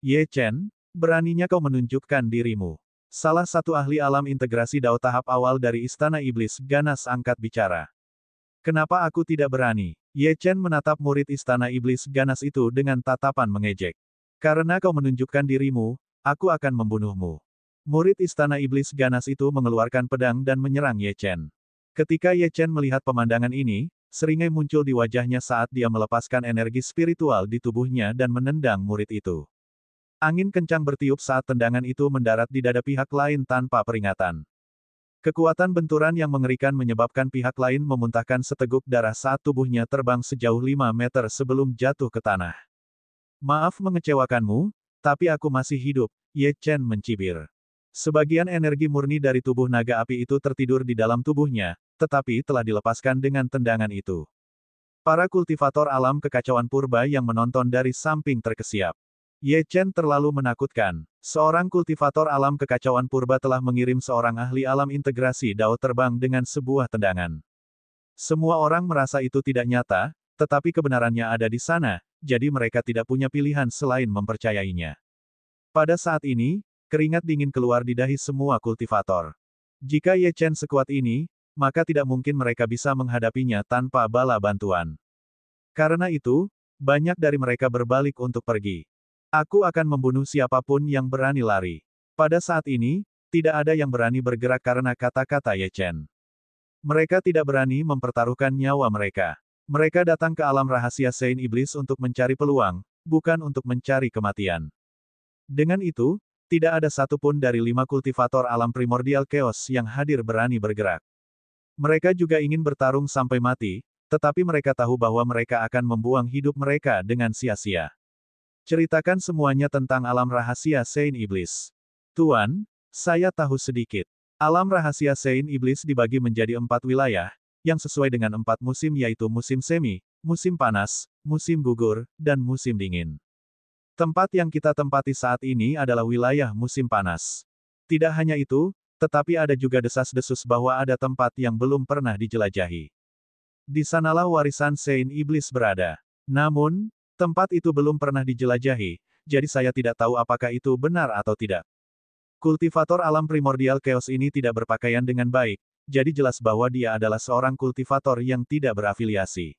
Ye Chen, beraninya kau menunjukkan dirimu. Salah satu ahli alam integrasi Dao tahap awal dari Istana Iblis ganas angkat bicara. Kenapa aku tidak berani? Ye Chen menatap murid Istana Iblis ganas itu dengan tatapan mengejek. Karena kau menunjukkan dirimu, aku akan membunuhmu. Murid Istana Iblis ganas itu mengeluarkan pedang dan menyerang Ye Chen. Ketika Ye Chen melihat pemandangan ini, seringai muncul di wajahnya saat dia melepaskan energi spiritual di tubuhnya dan menendang murid itu. Angin kencang bertiup saat tendangan itu mendarat di dada pihak lain tanpa peringatan. Kekuatan benturan yang mengerikan menyebabkan pihak lain memuntahkan seteguk darah saat tubuhnya terbang sejauh 5 meter sebelum jatuh ke tanah. Maaf mengecewakanmu, tapi aku masih hidup, Ye Chen mencibir. Sebagian energi murni dari tubuh naga api itu tertidur di dalam tubuhnya, tetapi telah dilepaskan dengan tendangan itu. Para kultivator alam kekacauan purba yang menonton dari samping terkesiap. Ye Chen terlalu menakutkan. Seorang kultivator alam kekacauan purba telah mengirim seorang ahli alam integrasi Dao terbang dengan sebuah tendangan. Semua orang merasa itu tidak nyata, tetapi kebenarannya ada di sana, jadi mereka tidak punya pilihan selain mempercayainya. Pada saat ini, keringat dingin keluar di dahi semua kultivator. Jika Ye Chen sekuat ini, maka tidak mungkin mereka bisa menghadapinya tanpa bala bantuan. Karena itu, banyak dari mereka berbalik untuk pergi. Aku akan membunuh siapapun yang berani lari. Pada saat ini, tidak ada yang berani bergerak karena kata-kata Ye Chen. Mereka tidak berani mempertaruhkan nyawa mereka. Mereka datang ke alam rahasia Saint Iblis untuk mencari peluang, bukan untuk mencari kematian. Dengan itu, tidak ada satupun dari 5 kultivator alam primordial chaos yang hadir berani bergerak. Mereka juga ingin bertarung sampai mati, tetapi mereka tahu bahwa mereka akan membuang hidup mereka dengan sia-sia. Ceritakan semuanya tentang alam rahasia Saint Iblis. Tuan, saya tahu sedikit. Alam rahasia Saint Iblis dibagi menjadi 4 wilayah, yang sesuai dengan 4 musim yaitu musim semi, musim panas, musim gugur, dan musim dingin. Tempat yang kita tempati saat ini adalah wilayah musim panas. Tidak hanya itu, tetapi ada juga desas-desus bahwa ada tempat yang belum pernah dijelajahi. Di sanalah warisan Saint Iblis berada. Namun, tempat itu belum pernah dijelajahi, jadi saya tidak tahu apakah itu benar atau tidak. Kultivator alam primordial chaos ini tidak berpakaian dengan baik, jadi jelas bahwa dia adalah seorang kultivator yang tidak berafiliasi.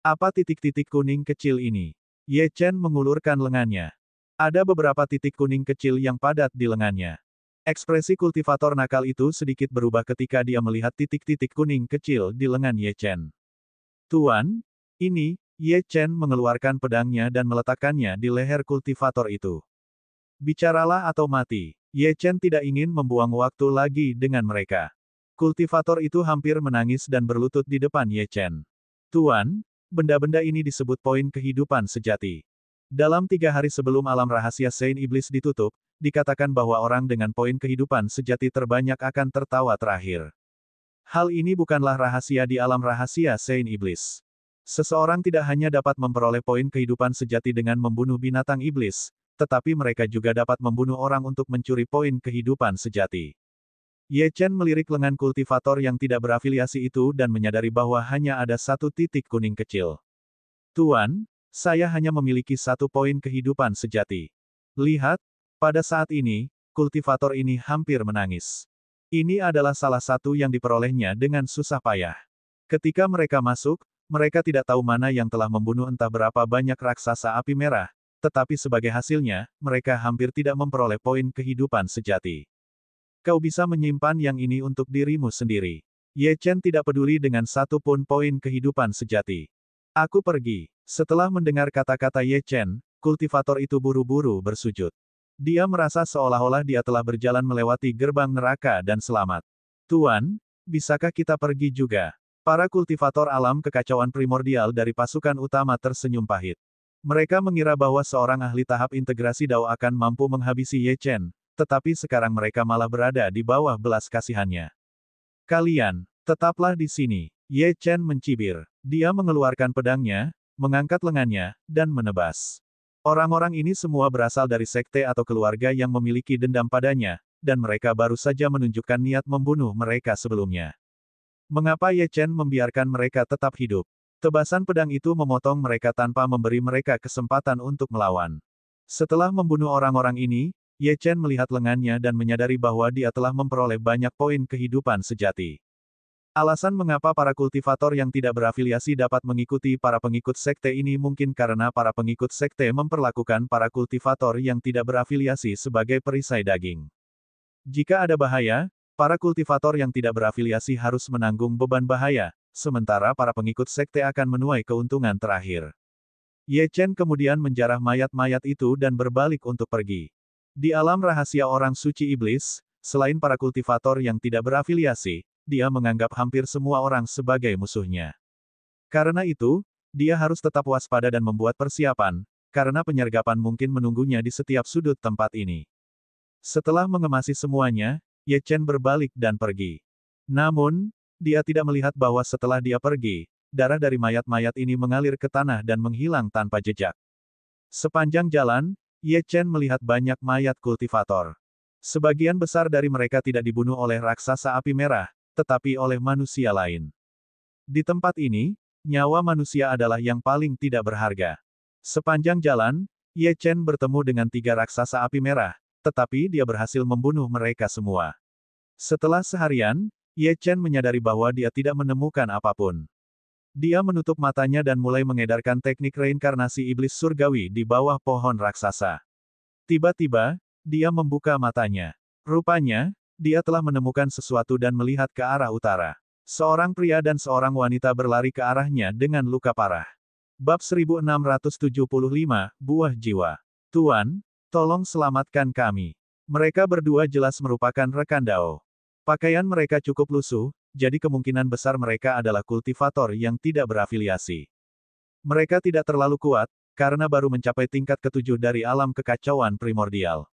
Apa titik-titik kuning kecil ini? Ye Chen mengulurkan lengannya. Ada beberapa titik kuning kecil yang padat di lengannya. Ekspresi kultivator nakal itu sedikit berubah ketika dia melihat titik-titik kuning kecil di lengan Ye Chen. Tuan, ini, Ye Chen mengeluarkan pedangnya dan meletakkannya di leher kultivator itu. Bicaralah atau mati. Ye Chen tidak ingin membuang waktu lagi dengan mereka. Kultivator itu hampir menangis dan berlutut di depan Ye Chen. Tuan, benda-benda ini disebut poin kehidupan sejati. Dalam 3 hari sebelum alam rahasia Saint Iblis ditutup, dikatakan bahwa orang dengan poin kehidupan sejati terbanyak akan tertawa terakhir. Hal ini bukanlah rahasia di alam rahasia Saint Iblis. Seseorang tidak hanya dapat memperoleh poin kehidupan sejati dengan membunuh binatang iblis, tetapi mereka juga dapat membunuh orang untuk mencuri poin kehidupan sejati. Ye Chen melirik lengan kultivator yang tidak berafiliasi itu dan menyadari bahwa hanya ada satu titik kuning kecil. Tuan, saya hanya memiliki 1 poin kehidupan sejati. Lihat, pada saat ini, kultivator ini hampir menangis. Ini adalah salah satu yang diperolehnya dengan susah payah. Ketika mereka masuk, mereka tidak tahu mana yang telah membunuh entah berapa banyak raksasa api merah, tetapi sebagai hasilnya, mereka hampir tidak memperoleh poin kehidupan sejati. Kau bisa menyimpan yang ini untuk dirimu sendiri. Ye Chen tidak peduli dengan 1 pun poin kehidupan sejati. Aku pergi. Setelah mendengar kata-kata Ye Chen, kultivator itu buru-buru bersujud. Dia merasa seolah-olah dia telah berjalan melewati gerbang neraka dan selamat. Tuan, bisakah kita pergi juga? Para kultivator alam kekacauan primordial dari pasukan utama tersenyum pahit. Mereka mengira bahwa seorang ahli tahap integrasi Dao akan mampu menghabisi Ye Chen, tetapi sekarang mereka malah berada di bawah belas kasihannya. Kalian, tetaplah di sini. Ye Chen mencibir. Dia mengeluarkan pedangnya, mengangkat lengannya, dan menebas. Orang-orang ini semua berasal dari sekte atau keluarga yang memiliki dendam padanya, dan mereka baru saja menunjukkan niat membunuh mereka sebelumnya. Mengapa Ye Chen membiarkan mereka tetap hidup? Tebasan pedang itu memotong mereka tanpa memberi mereka kesempatan untuk melawan. Setelah membunuh orang-orang ini, Ye Chen melihat lengannya dan menyadari bahwa dia telah memperoleh banyak poin kehidupan sejati. Alasan mengapa para kultivator yang tidak berafiliasi dapat mengikuti para pengikut sekte ini mungkin karena para pengikut sekte memperlakukan para kultivator yang tidak berafiliasi sebagai perisai daging. Jika ada bahaya, para kultivator yang tidak berafiliasi harus menanggung beban bahaya, sementara para pengikut sekte akan menuai keuntungan terakhir. Ye Chen kemudian menjarah mayat-mayat itu dan berbalik untuk pergi. Di alam rahasia orang suci iblis, selain para kultivator yang tidak berafiliasi, dia menganggap hampir semua orang sebagai musuhnya. Karena itu, dia harus tetap waspada dan membuat persiapan, karena penyergapan mungkin menunggunya di setiap sudut tempat ini. Setelah mengemasi semuanya, Ye Chen berbalik dan pergi. Namun, dia tidak melihat bahwa setelah dia pergi, darah dari mayat-mayat ini mengalir ke tanah dan menghilang tanpa jejak. Sepanjang jalan, Ye Chen melihat banyak mayat kultivator. Sebagian besar dari mereka tidak dibunuh oleh raksasa api merah, tetapi oleh manusia lain. Di tempat ini, nyawa manusia adalah yang paling tidak berharga. Sepanjang jalan, Ye Chen bertemu dengan 3 raksasa api merah, tetapi dia berhasil membunuh mereka semua. Setelah seharian, Ye Chen menyadari bahwa dia tidak menemukan apapun. Dia menutup matanya dan mulai mengedarkan teknik reinkarnasi iblis surgawi di bawah pohon raksasa. Tiba-tiba, dia membuka matanya. Rupanya, dia telah menemukan sesuatu dan melihat ke arah utara. Seorang pria dan seorang wanita berlari ke arahnya dengan luka parah. Bab 1675, Buah Jiwa. Tuan, tolong selamatkan kami. Mereka berdua jelas merupakan rekan Dao. Pakaian mereka cukup lusuh, jadi kemungkinan besar mereka adalah kultivator yang tidak berafiliasi. Mereka tidak terlalu kuat, karena baru mencapai tingkat ke-7 dari alam kekacauan primordial.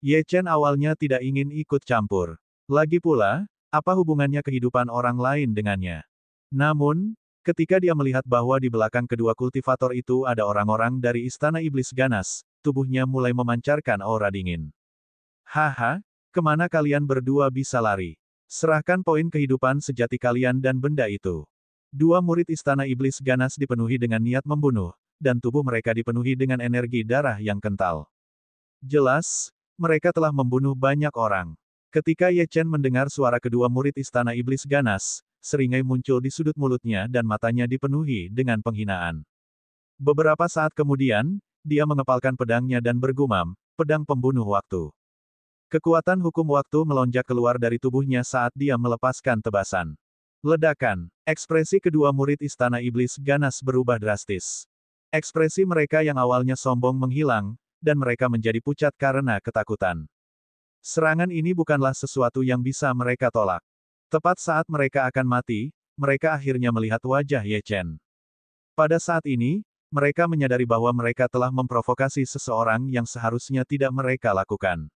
Ye Chen awalnya tidak ingin ikut campur. Lagi pula, apa hubungannya kehidupan orang lain dengannya? Namun, ketika dia melihat bahwa di belakang kedua kultivator itu ada orang-orang dari Istana Iblis Ganas, tubuhnya mulai memancarkan aura dingin. Haha, kemana kalian berdua bisa lari? Serahkan poin kehidupan sejati kalian dan benda itu. 2 murid Istana Iblis Ganas dipenuhi dengan niat membunuh, dan tubuh mereka dipenuhi dengan energi darah yang kental. Jelas, mereka telah membunuh banyak orang. Ketika Ye Chen mendengar suara kedua murid Istana Iblis Ganas, seringai muncul di sudut mulutnya dan matanya dipenuhi dengan penghinaan. Beberapa saat kemudian, dia mengepalkan pedangnya dan bergumam, pedang pembunuh waktu. Kekuatan hukum waktu melonjak keluar dari tubuhnya saat dia melepaskan tebasan. Ledakan. Ekspresi kedua murid Istana Iblis Ganas berubah drastis. Ekspresi mereka yang awalnya sombong menghilang, dan mereka menjadi pucat karena ketakutan. Serangan ini bukanlah sesuatu yang bisa mereka tolak. Tepat saat mereka akan mati, mereka akhirnya melihat wajah Ye Chen. Pada saat ini, mereka menyadari bahwa mereka telah memprovokasi seseorang yang seharusnya tidak mereka lakukan.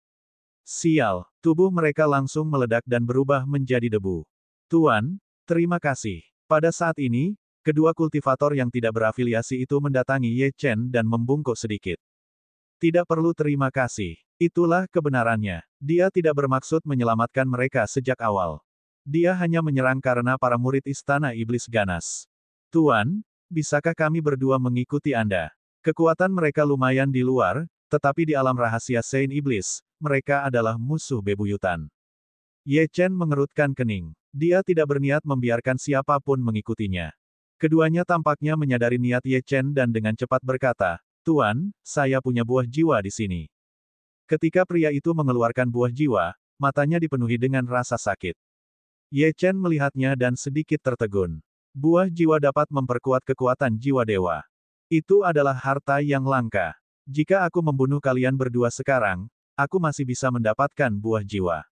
Sial, tubuh mereka langsung meledak dan berubah menjadi debu. Tuan, terima kasih. Pada saat ini, kedua kultivator yang tidak berafiliasi itu mendatangi Ye Chen dan membungkuk sedikit. Tidak perlu terima kasih. Itulah kebenarannya. Dia tidak bermaksud menyelamatkan mereka sejak awal. Dia hanya menyerang karena para murid Istana Iblis ganas. Tuan, bisakah kami berdua mengikuti Anda? Kekuatan mereka lumayan di luar, tetapi di alam rahasia Saint Iblis, mereka adalah musuh bebuyutan. Ye Chen mengerutkan kening. Dia tidak berniat membiarkan siapapun mengikutinya. Keduanya tampaknya menyadari niat Ye Chen dan dengan cepat berkata, Tuan, saya punya buah jiwa di sini. Ketika pria itu mengeluarkan buah jiwa, matanya dipenuhi dengan rasa sakit. Ye Chen melihatnya dan sedikit tertegun. Buah jiwa dapat memperkuat kekuatan jiwa dewa. Itu adalah harta yang langka. Jika aku membunuh kalian berdua sekarang, aku masih bisa mendapatkan buah jiwa.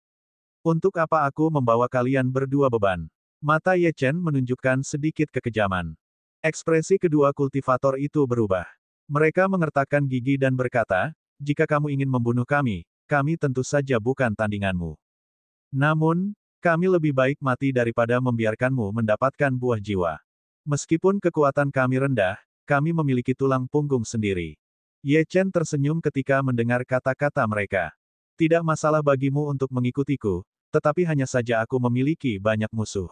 Untuk apa aku membawa kalian berdua beban? Mata Ye Chen menunjukkan sedikit kekejaman. Ekspresi kedua kultivator itu berubah. Mereka mengertakkan gigi dan berkata, jika kamu ingin membunuh kami tentu saja bukan tandinganmu. Namun, kami lebih baik mati daripada membiarkanmu mendapatkan buah jiwa. Meskipun kekuatan kami rendah, kami memiliki tulang punggung sendiri. Ye Chen tersenyum ketika mendengar kata-kata mereka. Tidak masalah bagimu untuk mengikutiku, tetapi hanya saja aku memiliki banyak musuh.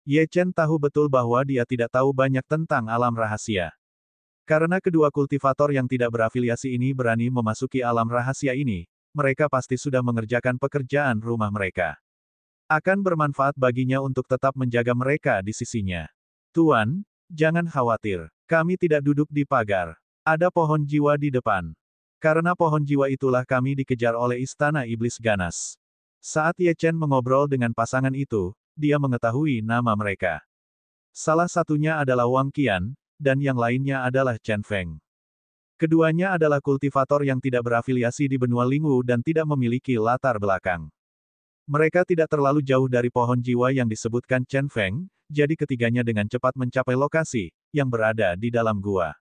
Ye Chen tahu betul bahwa dia tidak tahu banyak tentang alam rahasia. Karena kedua kultivator yang tidak berafiliasi ini berani memasuki alam rahasia ini, mereka pasti sudah mengerjakan pekerjaan rumah mereka. Akan bermanfaat baginya untuk tetap menjaga mereka di sisinya. Tuan, jangan khawatir, kami tidak duduk di pagar. Ada pohon jiwa di depan. Karena pohon jiwa itulah kami dikejar oleh Istana Iblis ganas. Saat Ye Chen mengobrol dengan pasangan itu, dia mengetahui nama mereka. Salah satunya adalah Wang Qian, dan yang lainnya adalah Chen Feng. Keduanya adalah kultivator yang tidak berafiliasi di benua Lingwu dan tidak memiliki latar belakang. Mereka tidak terlalu jauh dari pohon jiwa yang disebutkan Chen Feng, jadi ketiganya dengan cepat mencapai lokasi, yang berada di dalam gua.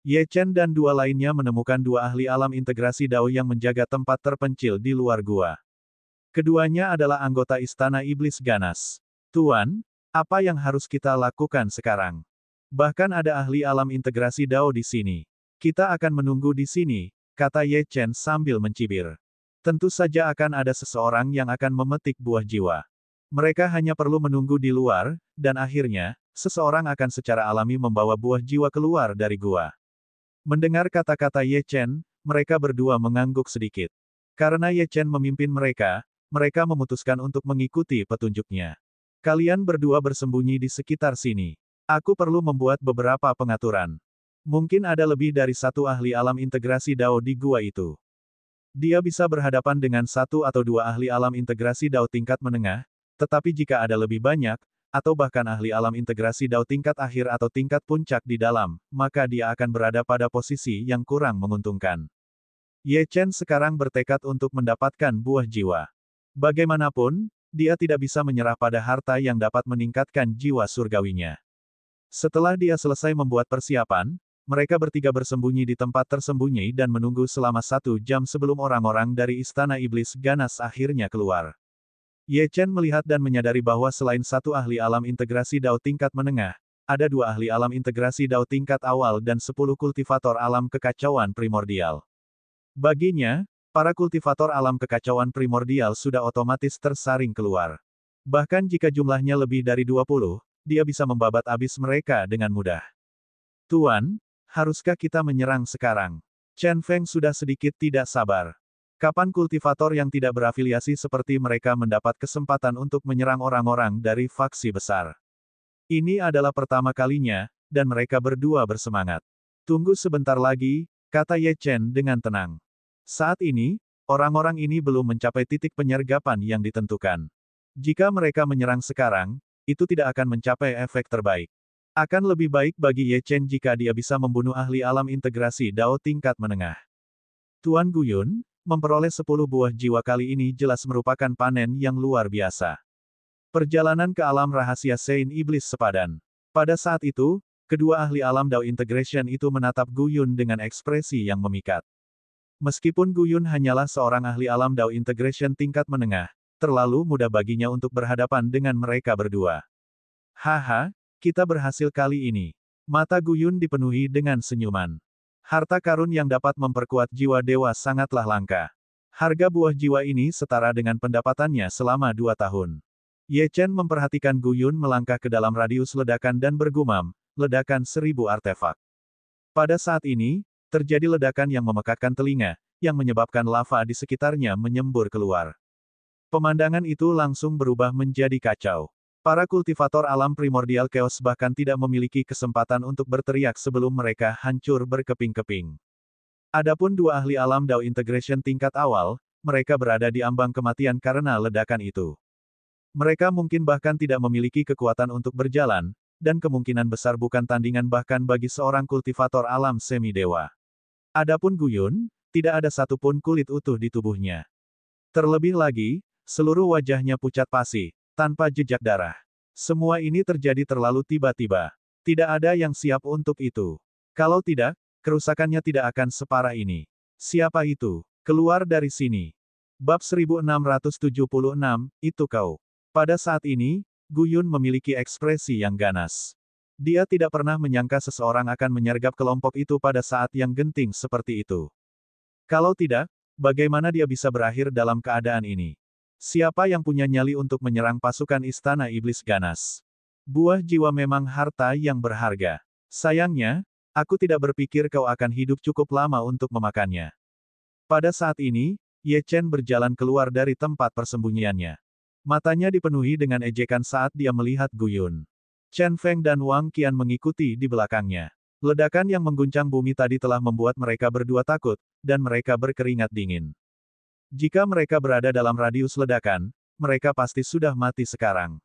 Ye Chen dan dua lainnya menemukan dua ahli alam integrasi Dao yang menjaga tempat terpencil di luar gua. Keduanya adalah anggota Istana Iblis ganas. Tuan, apa yang harus kita lakukan sekarang? Bahkan ada ahli alam integrasi Dao di sini. Kita akan menunggu di sini, kata Ye Chen sambil mencibir. Tentu saja akan ada seseorang yang akan memetik buah jiwa. Mereka hanya perlu menunggu di luar, dan akhirnya, seseorang akan secara alami membawa buah jiwa keluar dari gua. Mendengar kata-kata Ye Chen, mereka berdua mengangguk sedikit. Karena Ye Chen memimpin mereka memutuskan untuk mengikuti petunjuknya. Kalian berdua bersembunyi di sekitar sini. Aku perlu membuat beberapa pengaturan. Mungkin ada lebih dari satu ahli alam integrasi Dao di gua itu. Dia bisa berhadapan dengan satu atau dua ahli alam integrasi Dao tingkat menengah, tetapi jika ada lebih banyak, atau bahkan ahli alam integrasi Dao tingkat akhir atau tingkat puncak di dalam, maka dia akan berada pada posisi yang kurang menguntungkan. Ye Chen sekarang bertekad untuk mendapatkan buah jiwa. Bagaimanapun, dia tidak bisa menyerah pada harta yang dapat meningkatkan jiwa surgawinya. Setelah dia selesai membuat persiapan, mereka bertiga bersembunyi di tempat tersembunyi dan menunggu selama 1 jam sebelum orang-orang dari Istana Iblis ganas akhirnya keluar. Ye Chen melihat dan menyadari bahwa selain satu ahli alam integrasi Dao tingkat menengah, ada dua ahli alam integrasi Dao tingkat awal dan 10 kultivator alam kekacauan primordial. Baginya, para kultivator alam kekacauan primordial sudah otomatis tersaring keluar. Bahkan jika jumlahnya lebih dari 20, dia bisa membabat habis mereka dengan mudah. Tuan, haruskah kita menyerang sekarang? Chen Feng sudah sedikit tidak sabar. Kapan kultivator yang tidak berafiliasi seperti mereka mendapat kesempatan untuk menyerang orang-orang dari faksi besar? Ini adalah pertama kalinya, dan mereka berdua bersemangat. Tunggu sebentar lagi, kata Ye Chen dengan tenang. Saat ini, orang-orang ini belum mencapai titik penyergapan yang ditentukan. Jika mereka menyerang sekarang, itu tidak akan mencapai efek terbaik. Akan lebih baik bagi Ye Chen jika dia bisa membunuh ahli alam integrasi Dao tingkat menengah. Tuan Guyun, memperoleh 10 buah jiwa kali ini jelas merupakan panen yang luar biasa. Perjalanan ke alam rahasia Saint Iblis sepadan. Pada saat itu, kedua ahli alam Dao Integration itu menatap Guyun dengan ekspresi yang memikat. Meskipun Guyun hanyalah seorang ahli alam Dao Integration tingkat menengah, terlalu mudah baginya untuk berhadapan dengan mereka berdua. Haha, kita berhasil kali ini. Mata Guyun dipenuhi dengan senyuman. Harta karun yang dapat memperkuat jiwa dewa sangatlah langka. Harga buah jiwa ini setara dengan pendapatannya selama 2 tahun. Ye Chen memperhatikan Gu Yun melangkah ke dalam radius ledakan dan bergumam, ledakan 1000 artefak. Pada saat ini, terjadi ledakan yang memekakkan telinga, yang menyebabkan lava di sekitarnya menyembur keluar. Pemandangan itu langsung berubah menjadi kacau. Para kultivator alam primordial chaos bahkan tidak memiliki kesempatan untuk berteriak sebelum mereka hancur berkeping-keping. Adapun dua ahli alam Dao Integration tingkat awal, mereka berada di ambang kematian karena ledakan itu. Mereka mungkin bahkan tidak memiliki kekuatan untuk berjalan, dan kemungkinan besar bukan tandingan bahkan bagi seorang kultivator alam semi-dewa. Adapun Gu Yun, tidak ada satupun kulit utuh di tubuhnya. Terlebih lagi, seluruh wajahnya pucat pasi, tanpa jejak darah. Semua ini terjadi terlalu tiba-tiba. Tidak ada yang siap untuk itu. Kalau tidak, kerusakannya tidak akan separah ini. Siapa itu? Keluar dari sini. Bab 1676, itu kau. Pada saat ini, Gu Yun memiliki ekspresi yang ganas. Dia tidak pernah menyangka seseorang akan menyergap kelompok itu pada saat yang genting seperti itu. Kalau tidak, bagaimana dia bisa berakhir dalam keadaan ini? Siapa yang punya nyali untuk menyerang pasukan Istana Iblis Ganas? Buah jiwa memang harta yang berharga. Sayangnya, aku tidak berpikir kau akan hidup cukup lama untuk memakannya. Pada saat ini, Ye Chen berjalan keluar dari tempat persembunyiannya. Matanya dipenuhi dengan ejekan saat dia melihat Gu Yun. Chen Feng dan Wang Qian mengikuti di belakangnya. Ledakan yang mengguncang bumi tadi telah membuat mereka berdua takut, dan mereka berkeringat dingin. Jika mereka berada dalam radius ledakan, mereka pasti sudah mati sekarang.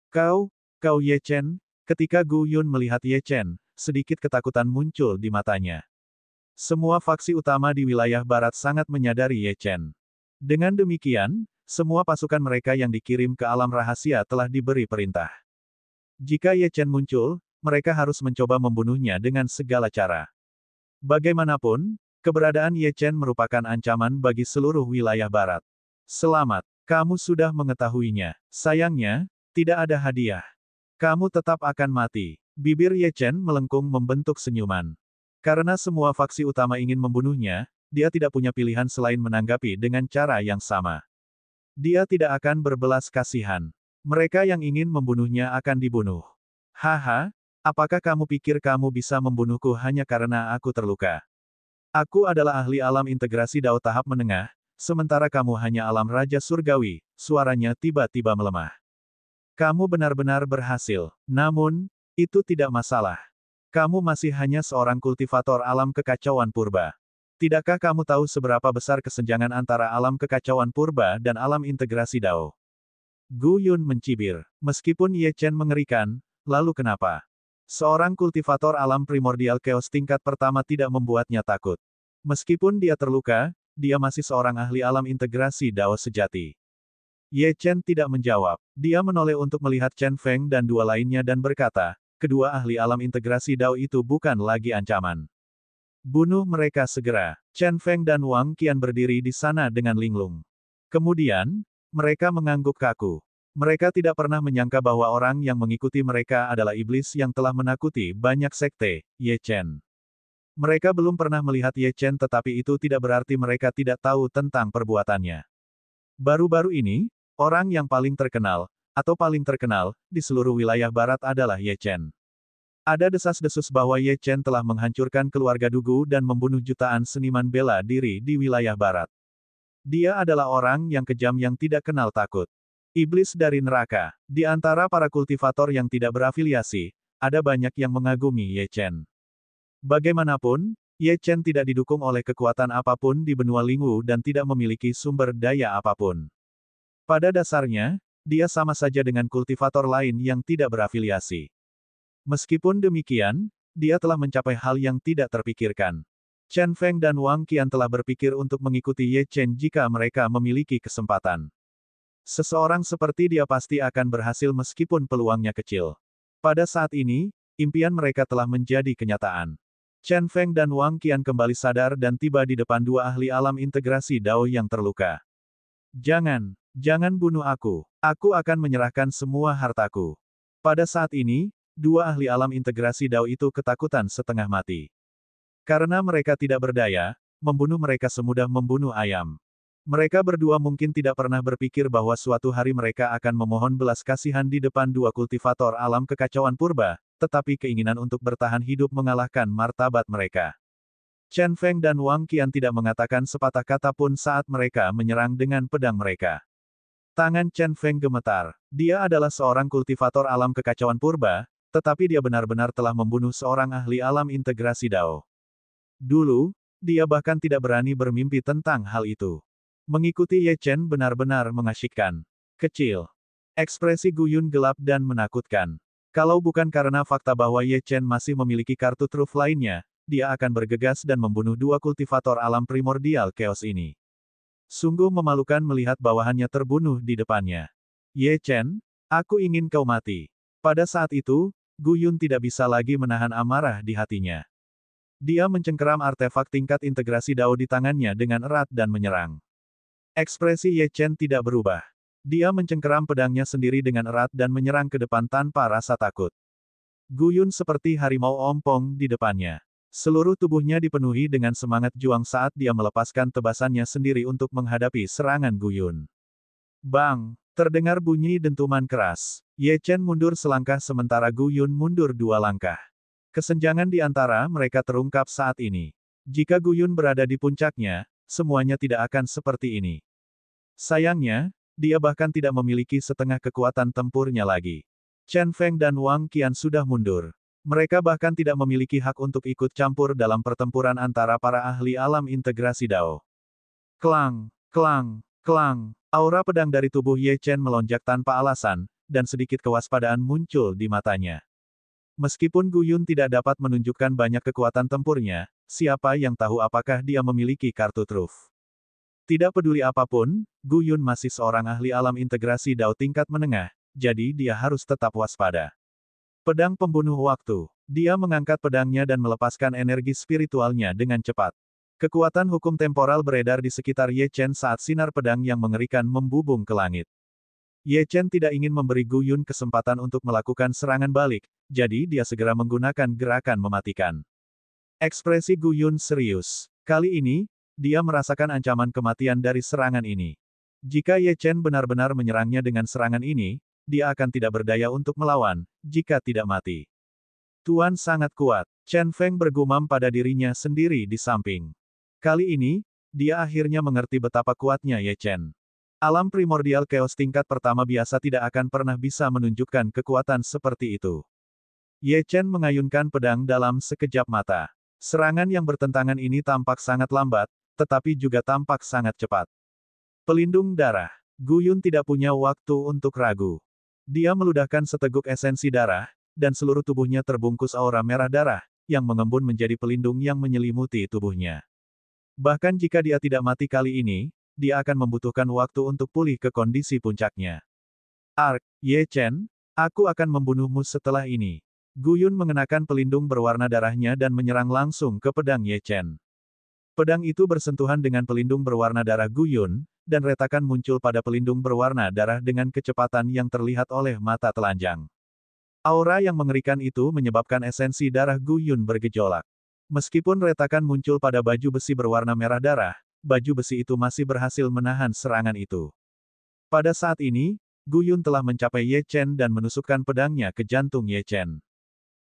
Kau Ye Chen, ketika Gu Yun melihat Ye Chen, sedikit ketakutan muncul di matanya. Semua faksi utama di wilayah barat sangat menyadari Ye Chen. Dengan demikian, semua pasukan mereka yang dikirim ke alam rahasia telah diberi perintah. Jika Ye Chen muncul, mereka harus mencoba membunuhnya dengan segala cara. Bagaimanapun, keberadaan Ye Chen merupakan ancaman bagi seluruh wilayah barat. Selamat, kamu sudah mengetahuinya. Sayangnya, tidak ada hadiah. Kamu tetap akan mati. Bibir Ye Chen melengkung membentuk senyuman. Karena semua faksi utama ingin membunuhnya, dia tidak punya pilihan selain menanggapi dengan cara yang sama. Dia tidak akan berbelas kasihan. Mereka yang ingin membunuhnya akan dibunuh. Haha, apakah kamu pikir kamu bisa membunuhku hanya karena aku terluka? Aku adalah ahli alam integrasi Dao tahap menengah, sementara kamu hanya alam Raja Surgawi, suaranya tiba-tiba melemah. Kamu benar-benar berhasil. Namun, itu tidak masalah. Kamu masih hanya seorang kultivator alam kekacauan purba. Tidakkah kamu tahu seberapa besar kesenjangan antara alam kekacauan purba dan alam integrasi Dao? Gu Yun mencibir. Meskipun Ye Chen mengerikan, lalu kenapa? Seorang kultivator alam primordial chaos tingkat pertama tidak membuatnya takut. Meskipun dia terluka, dia masih seorang ahli alam integrasi Dao sejati. Ye Chen tidak menjawab. Dia menoleh untuk melihat Chen Feng dan dua lainnya dan berkata, kedua ahli alam integrasi Dao itu bukan lagi ancaman. Bunuh mereka segera. Chen Feng dan Wang Qian berdiri di sana dengan linglung. Kemudian, mereka mengangguk kaku. Mereka tidak pernah menyangka bahwa orang yang mengikuti mereka adalah iblis yang telah menakuti banyak sekte, Ye Chen. Mereka belum pernah melihat Ye Chen tetapi itu tidak berarti mereka tidak tahu tentang perbuatannya. Baru-baru ini, orang yang paling terkenal, atau paling terkenal, di seluruh wilayah barat adalah Ye Chen. Ada desas-desus bahwa Ye Chen telah menghancurkan keluarga Dugu dan membunuh jutaan seniman bela diri di wilayah barat. Dia adalah orang yang kejam yang tidak kenal takut. Iblis dari neraka. Di antara para kultivator yang tidak berafiliasi, ada banyak yang mengagumi Ye Chen. Bagaimanapun, Ye Chen tidak didukung oleh kekuatan apapun di benua Lingwu dan tidak memiliki sumber daya apapun. Pada dasarnya, dia sama saja dengan kultivator lain yang tidak berafiliasi. Meskipun demikian, dia telah mencapai hal yang tidak terpikirkan. Chen Feng dan Wang Qian telah berpikir untuk mengikuti Ye Chen jika mereka memiliki kesempatan. Seseorang seperti dia pasti akan berhasil meskipun peluangnya kecil. Pada saat ini, impian mereka telah menjadi kenyataan. Chen Feng dan Wang Qian kembali sadar dan tiba di depan dua ahli alam integrasi Dao yang terluka. Jangan bunuh aku. Aku akan menyerahkan semua hartaku. Pada saat ini, dua ahli alam integrasi Dao itu ketakutan setengah mati. Karena mereka tidak berdaya, membunuh mereka semudah membunuh ayam. Mereka berdua mungkin tidak pernah berpikir bahwa suatu hari mereka akan memohon belas kasihan di depan dua kultivator alam kekacauan purba, tetapi keinginan untuk bertahan hidup mengalahkan martabat mereka. Chen Feng dan Wang Qian tidak mengatakan sepatah kata pun saat mereka menyerang dengan pedang mereka. Tangan Chen Feng gemetar. Dia adalah seorang kultivator alam kekacauan purba, tetapi dia benar-benar telah membunuh seorang ahli alam integrasi Dao. Dulu, dia bahkan tidak berani bermimpi tentang hal itu. Mengikuti Ye Chen benar-benar mengasyikkan. Kecil. Ekspresi Gu Yun gelap dan menakutkan. Kalau bukan karena fakta bahwa Ye Chen masih memiliki kartu truf lainnya, dia akan bergegas dan membunuh dua kultivator alam primordial chaos ini. Sungguh memalukan melihat bawahannya terbunuh di depannya. Ye Chen, aku ingin kau mati. Pada saat itu, Gu Yun tidak bisa lagi menahan amarah di hatinya. Dia mencengkeram artefak tingkat integrasi Dao di tangannya dengan erat dan menyerang. Ekspresi Ye Chen tidak berubah. Dia mencengkeram pedangnya sendiri dengan erat dan menyerang ke depan tanpa rasa takut. Gu Yun seperti harimau ompong di depannya. Seluruh tubuhnya dipenuhi dengan semangat juang saat dia melepaskan tebasannya sendiri untuk menghadapi serangan Gu Yun. Bang! Terdengar bunyi dentuman keras. Ye Chen mundur selangkah sementara Gu Yun mundur dua langkah. Kesenjangan di antara mereka terungkap saat ini. Jika Gu Yun berada di puncaknya, semuanya tidak akan seperti ini. Sayangnya, dia bahkan tidak memiliki setengah kekuatan tempurnya lagi. Chen Feng dan Wang Qian sudah mundur. Mereka bahkan tidak memiliki hak untuk ikut campur dalam pertempuran antara para ahli alam integrasi Dao. Klang, klang, klang. Aura pedang dari tubuh Ye Chen melonjak tanpa alasan, dan sedikit kewaspadaan muncul di matanya. Meskipun Gu Yun tidak dapat menunjukkan banyak kekuatan tempurnya, siapa yang tahu apakah dia memiliki kartu truf. Tidak peduli apapun, Gu Yun masih seorang ahli alam integrasi Dao tingkat menengah, jadi dia harus tetap waspada. Pedang pembunuh waktu. Dia mengangkat pedangnya dan melepaskan energi spiritualnya dengan cepat. Kekuatan hukum temporal beredar di sekitar Ye Chen saat sinar pedang yang mengerikan membubung ke langit. Ye Chen tidak ingin memberi Gu Yun kesempatan untuk melakukan serangan balik, jadi dia segera menggunakan gerakan mematikan. Ekspresi Gu Yun serius. Kali ini, dia merasakan ancaman kematian dari serangan ini. Jika Ye Chen benar-benar menyerangnya dengan serangan ini, dia akan tidak berdaya untuk melawan, jika tidak mati. Tuan sangat kuat. Chen Feng bergumam pada dirinya sendiri di samping. Kali ini, dia akhirnya mengerti betapa kuatnya Ye Chen. Alam primordial chaos tingkat pertama biasa tidak akan pernah bisa menunjukkan kekuatan seperti itu. Ye Chen mengayunkan pedang dalam sekejap mata. Serangan yang bertentangan ini tampak sangat lambat, tetapi juga tampak sangat cepat. Pelindung darah. Gu Yun tidak punya waktu untuk ragu. Dia meludahkan seteguk esensi darah, dan seluruh tubuhnya terbungkus aura merah darah, yang mengembun menjadi pelindung yang menyelimuti tubuhnya. Bahkan jika dia tidak mati kali ini, dia akan membutuhkan waktu untuk pulih ke kondisi puncaknya. Ark, Ye Chen, aku akan membunuhmu setelah ini. Gu Yun mengenakan pelindung berwarna darahnya dan menyerang langsung ke pedang Ye Chen. Pedang itu bersentuhan dengan pelindung berwarna darah Gu Yun, dan retakan muncul pada pelindung berwarna darah dengan kecepatan yang terlihat oleh mata telanjang. Aura yang mengerikan itu menyebabkan esensi darah Gu Yun bergejolak. Meskipun retakan muncul pada baju besi berwarna merah darah, baju besi itu masih berhasil menahan serangan itu. Pada saat ini, Gu Yun telah mencapai Ye Chen dan menusukkan pedangnya ke jantung Ye Chen.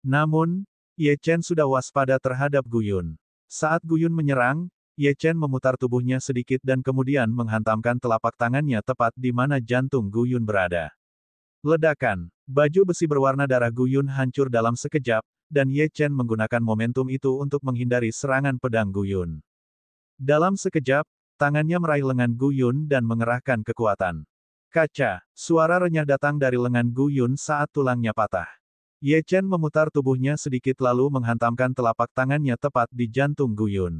Namun, Ye Chen sudah waspada terhadap Gu Yun. Saat Gu Yun menyerang, Ye Chen memutar tubuhnya sedikit dan kemudian menghantamkan telapak tangannya tepat di mana jantung Gu Yun berada. Ledakan. Baju besi berwarna darah Gu Yun hancur dalam sekejap, dan Ye Chen menggunakan momentum itu untuk menghindari serangan pedang Gu Yun. Dalam sekejap, tangannya meraih lengan Gu Yun dan mengerahkan kekuatan. Kaca. Suara renyah datang dari lengan Gu Yun saat tulangnya patah. Ye Chen memutar tubuhnya sedikit lalu menghantamkan telapak tangannya tepat di jantung Gu Yun.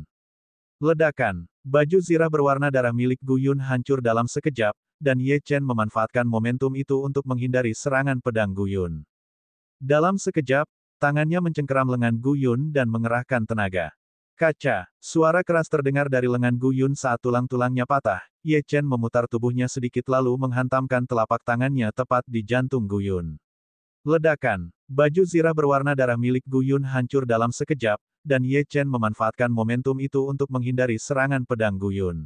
Ledakan. Baju zirah berwarna darah milik Gu Yun hancur dalam sekejap, dan Ye Chen memanfaatkan momentum itu untuk menghindari serangan pedang Gu Yun. Dalam sekejap, tangannya mencengkeram lengan Gu Yun dan mengerahkan tenaga. Kaca. Suara keras terdengar dari lengan Gu Yun saat tulang-tulangnya patah. Ye Chen memutar tubuhnya sedikit lalu menghantamkan telapak tangannya tepat di jantung Gu Yun. Ledakan. Baju zirah berwarna darah milik Gu Yun hancur dalam sekejap, dan Ye Chen memanfaatkan momentum itu untuk menghindari serangan pedang Gu Yun.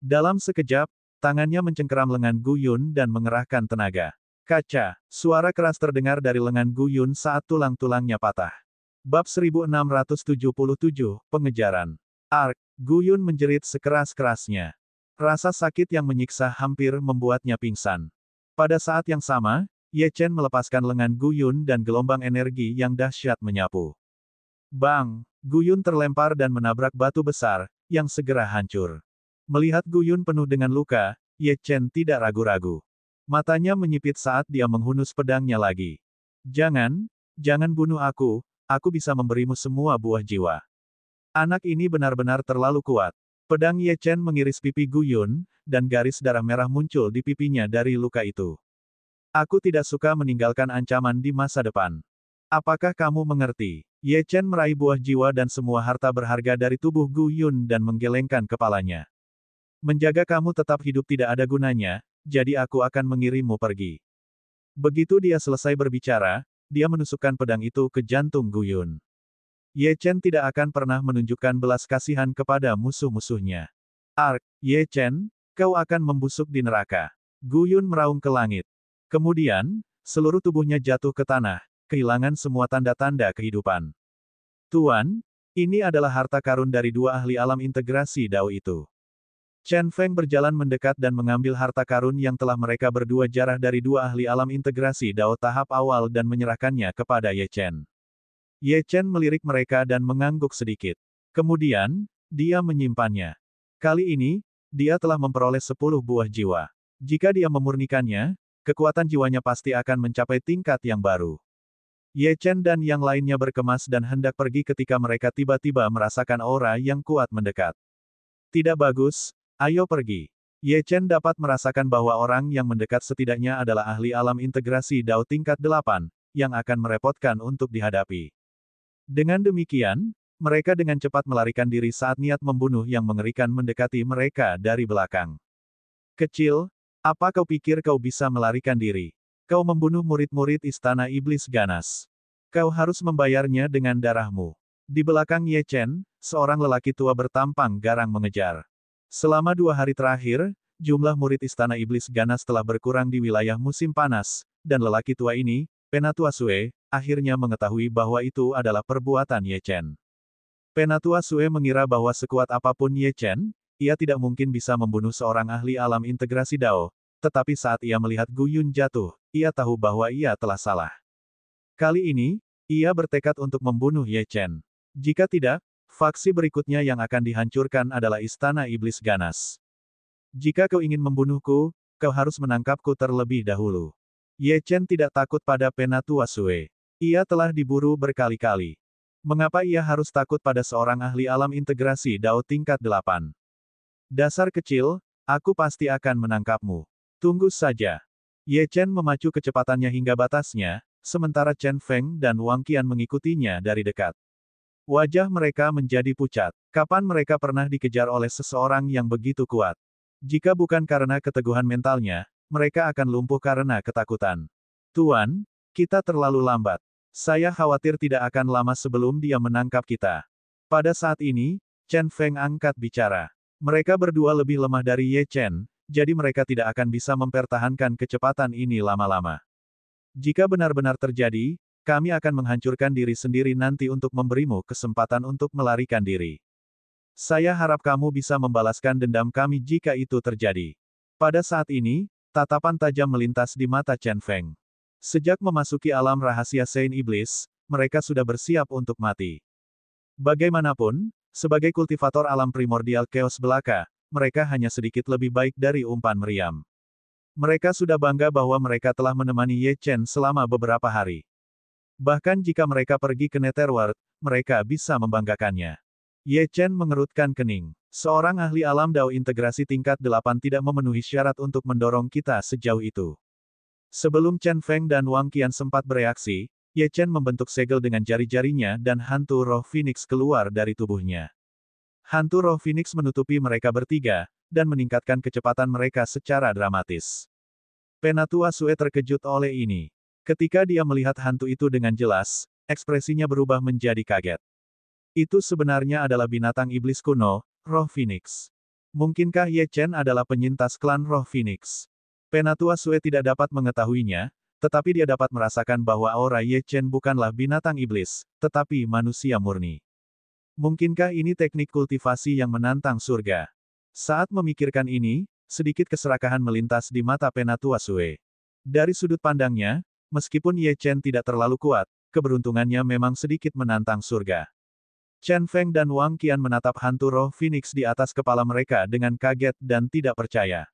Dalam sekejap, tangannya mencengkeram lengan Gu Yun dan mengerahkan tenaga. Kaca, suara keras terdengar dari lengan Gu Yun saat tulang-tulangnya patah. Bab 1677, Pengejaran. Ark, Gu Yun menjerit sekeras-kerasnya. Rasa sakit yang menyiksa hampir membuatnya pingsan. Pada saat yang sama, Ye Chen melepaskan lengan Gu Yun dan gelombang energi yang dahsyat menyapu. Bang! Gu Yun terlempar dan menabrak batu besar, yang segera hancur. Melihat Gu Yun penuh dengan luka, Ye Chen tidak ragu-ragu. Matanya menyipit saat dia menghunus pedangnya lagi. Jangan bunuh aku bisa memberimu semua buah jiwa. Anak ini benar-benar terlalu kuat. Pedang Ye Chen mengiris pipi Gu Yun, dan garis darah merah muncul di pipinya dari luka itu. Aku tidak suka meninggalkan ancaman di masa depan. Apakah kamu mengerti? Ye Chen meraih buah jiwa dan semua harta berharga dari tubuh Gu Yun dan menggelengkan kepalanya. Menjaga kamu tetap hidup tidak ada gunanya, jadi aku akan mengirimmu pergi. Begitu dia selesai berbicara, dia menusukkan pedang itu ke jantung Gu Yun. Ye Chen tidak akan pernah menunjukkan belas kasihan kepada musuh-musuhnya. Ark, Ye Chen, kau akan membusuk di neraka. Gu Yun meraung ke langit. Kemudian, seluruh tubuhnya jatuh ke tanah, kehilangan semua tanda-tanda kehidupan. Tuan, ini adalah harta karun dari dua ahli alam integrasi Dao itu. Chen Feng berjalan mendekat dan mengambil harta karun yang telah mereka berdua jarah dari dua ahli alam integrasi Dao tahap awal dan menyerahkannya kepada Ye Chen. Ye Chen melirik mereka dan mengangguk sedikit. Kemudian, dia menyimpannya. Kali ini, dia telah memperoleh 10 buah jiwa. Jika dia memurnikannya, kekuatan jiwanya pasti akan mencapai tingkat yang baru. Ye Chen dan yang lainnya berkemas dan hendak pergi ketika mereka tiba-tiba merasakan aura yang kuat mendekat. Tidak bagus, ayo pergi. Ye Chen dapat merasakan bahwa orang yang mendekat setidaknya adalah ahli alam integrasi Dao tingkat 8, yang akan merepotkan untuk dihadapi. Dengan demikian, mereka dengan cepat melarikan diri saat niat membunuh yang mengerikan mendekati mereka dari belakang. Kecil, apa kau pikir kau bisa melarikan diri? Kau membunuh murid-murid istana iblis ganas. Kau harus membayarnya dengan darahmu. Di belakang Ye Chen, seorang lelaki tua bertampang garang mengejar. Selama 2 hari terakhir, jumlah murid istana iblis ganas telah berkurang di wilayah musim panas, dan lelaki tua ini, Penatua Sue, akhirnya mengetahui bahwa itu adalah perbuatan Ye Chen. Penatua Sue mengira bahwa sekuat apapun Ye Chen, ia tidak mungkin bisa membunuh seorang ahli alam integrasi Dao, tetapi saat ia melihat Gu Yun jatuh, ia tahu bahwa ia telah salah. Kali ini, ia bertekad untuk membunuh Ye Chen. Jika tidak, faksi berikutnya yang akan dihancurkan adalah Istana Iblis Ganas. Jika kau ingin membunuhku, kau harus menangkapku terlebih dahulu. Ye Chen tidak takut pada Penatua Sue. Ia telah diburu berkali-kali. Mengapa ia harus takut pada seorang ahli alam integrasi Dao tingkat 8? Dasar kecil, aku pasti akan menangkapmu. Tunggu saja. Ye Chen memacu kecepatannya hingga batasnya, sementara Chen Feng dan Wang Qian mengikutinya dari dekat. Wajah mereka menjadi pucat. Kapan mereka pernah dikejar oleh seseorang yang begitu kuat? Jika bukan karena keteguhan mentalnya, mereka akan lumpuh karena ketakutan. Tuan, kita terlalu lambat. Saya khawatir tidak akan lama sebelum dia menangkap kita. Pada saat ini, Chen Feng angkat bicara. Mereka berdua lebih lemah dari Ye Chen, jadi mereka tidak akan bisa mempertahankan kecepatan ini lama-lama. Jika benar-benar terjadi, kami akan menghancurkan diri sendiri nanti untuk memberimu kesempatan untuk melarikan diri. Saya harap kamu bisa membalaskan dendam kami jika itu terjadi. Pada saat ini, tatapan tajam melintas di mata Chen Feng. Sejak memasuki alam rahasia Saint Iblis, mereka sudah bersiap untuk mati. Bagaimanapun, sebagai kultivator alam primordial Chaos belaka, mereka hanya sedikit lebih baik dari umpan meriam. Mereka sudah bangga bahwa mereka telah menemani Ye Chen selama beberapa hari. Bahkan jika mereka pergi ke Netherworld, mereka bisa membanggakannya. Ye Chen mengerutkan kening. Seorang ahli alam Dao integrasi tingkat 8 tidak memenuhi syarat untuk mendorong kita sejauh itu. Sebelum Chen Feng dan Wang Qian sempat bereaksi, Ye Chen membentuk segel dengan jari-jarinya dan hantu roh Phoenix keluar dari tubuhnya. Hantu roh Phoenix menutupi mereka bertiga, dan meningkatkan kecepatan mereka secara dramatis. Penatua Sue terkejut oleh ini. Ketika dia melihat hantu itu dengan jelas, ekspresinya berubah menjadi kaget. Itu sebenarnya adalah binatang iblis kuno, roh Phoenix. Mungkinkah Ye Chen adalah penyintas klan roh Phoenix? Penatua Sue tidak dapat mengetahuinya, tetapi dia dapat merasakan bahwa aura Ye Chen bukanlah binatang iblis, tetapi manusia murni. Mungkinkah ini teknik kultivasi yang menantang surga? Saat memikirkan ini, sedikit keserakahan melintas di mata Penatua Sue. Dari sudut pandangnya, meskipun Ye Chen tidak terlalu kuat, keberuntungannya memang sedikit menantang surga. Chen Feng dan Wang Qian menatap hantu roh Phoenix di atas kepala mereka dengan kaget dan tidak percaya.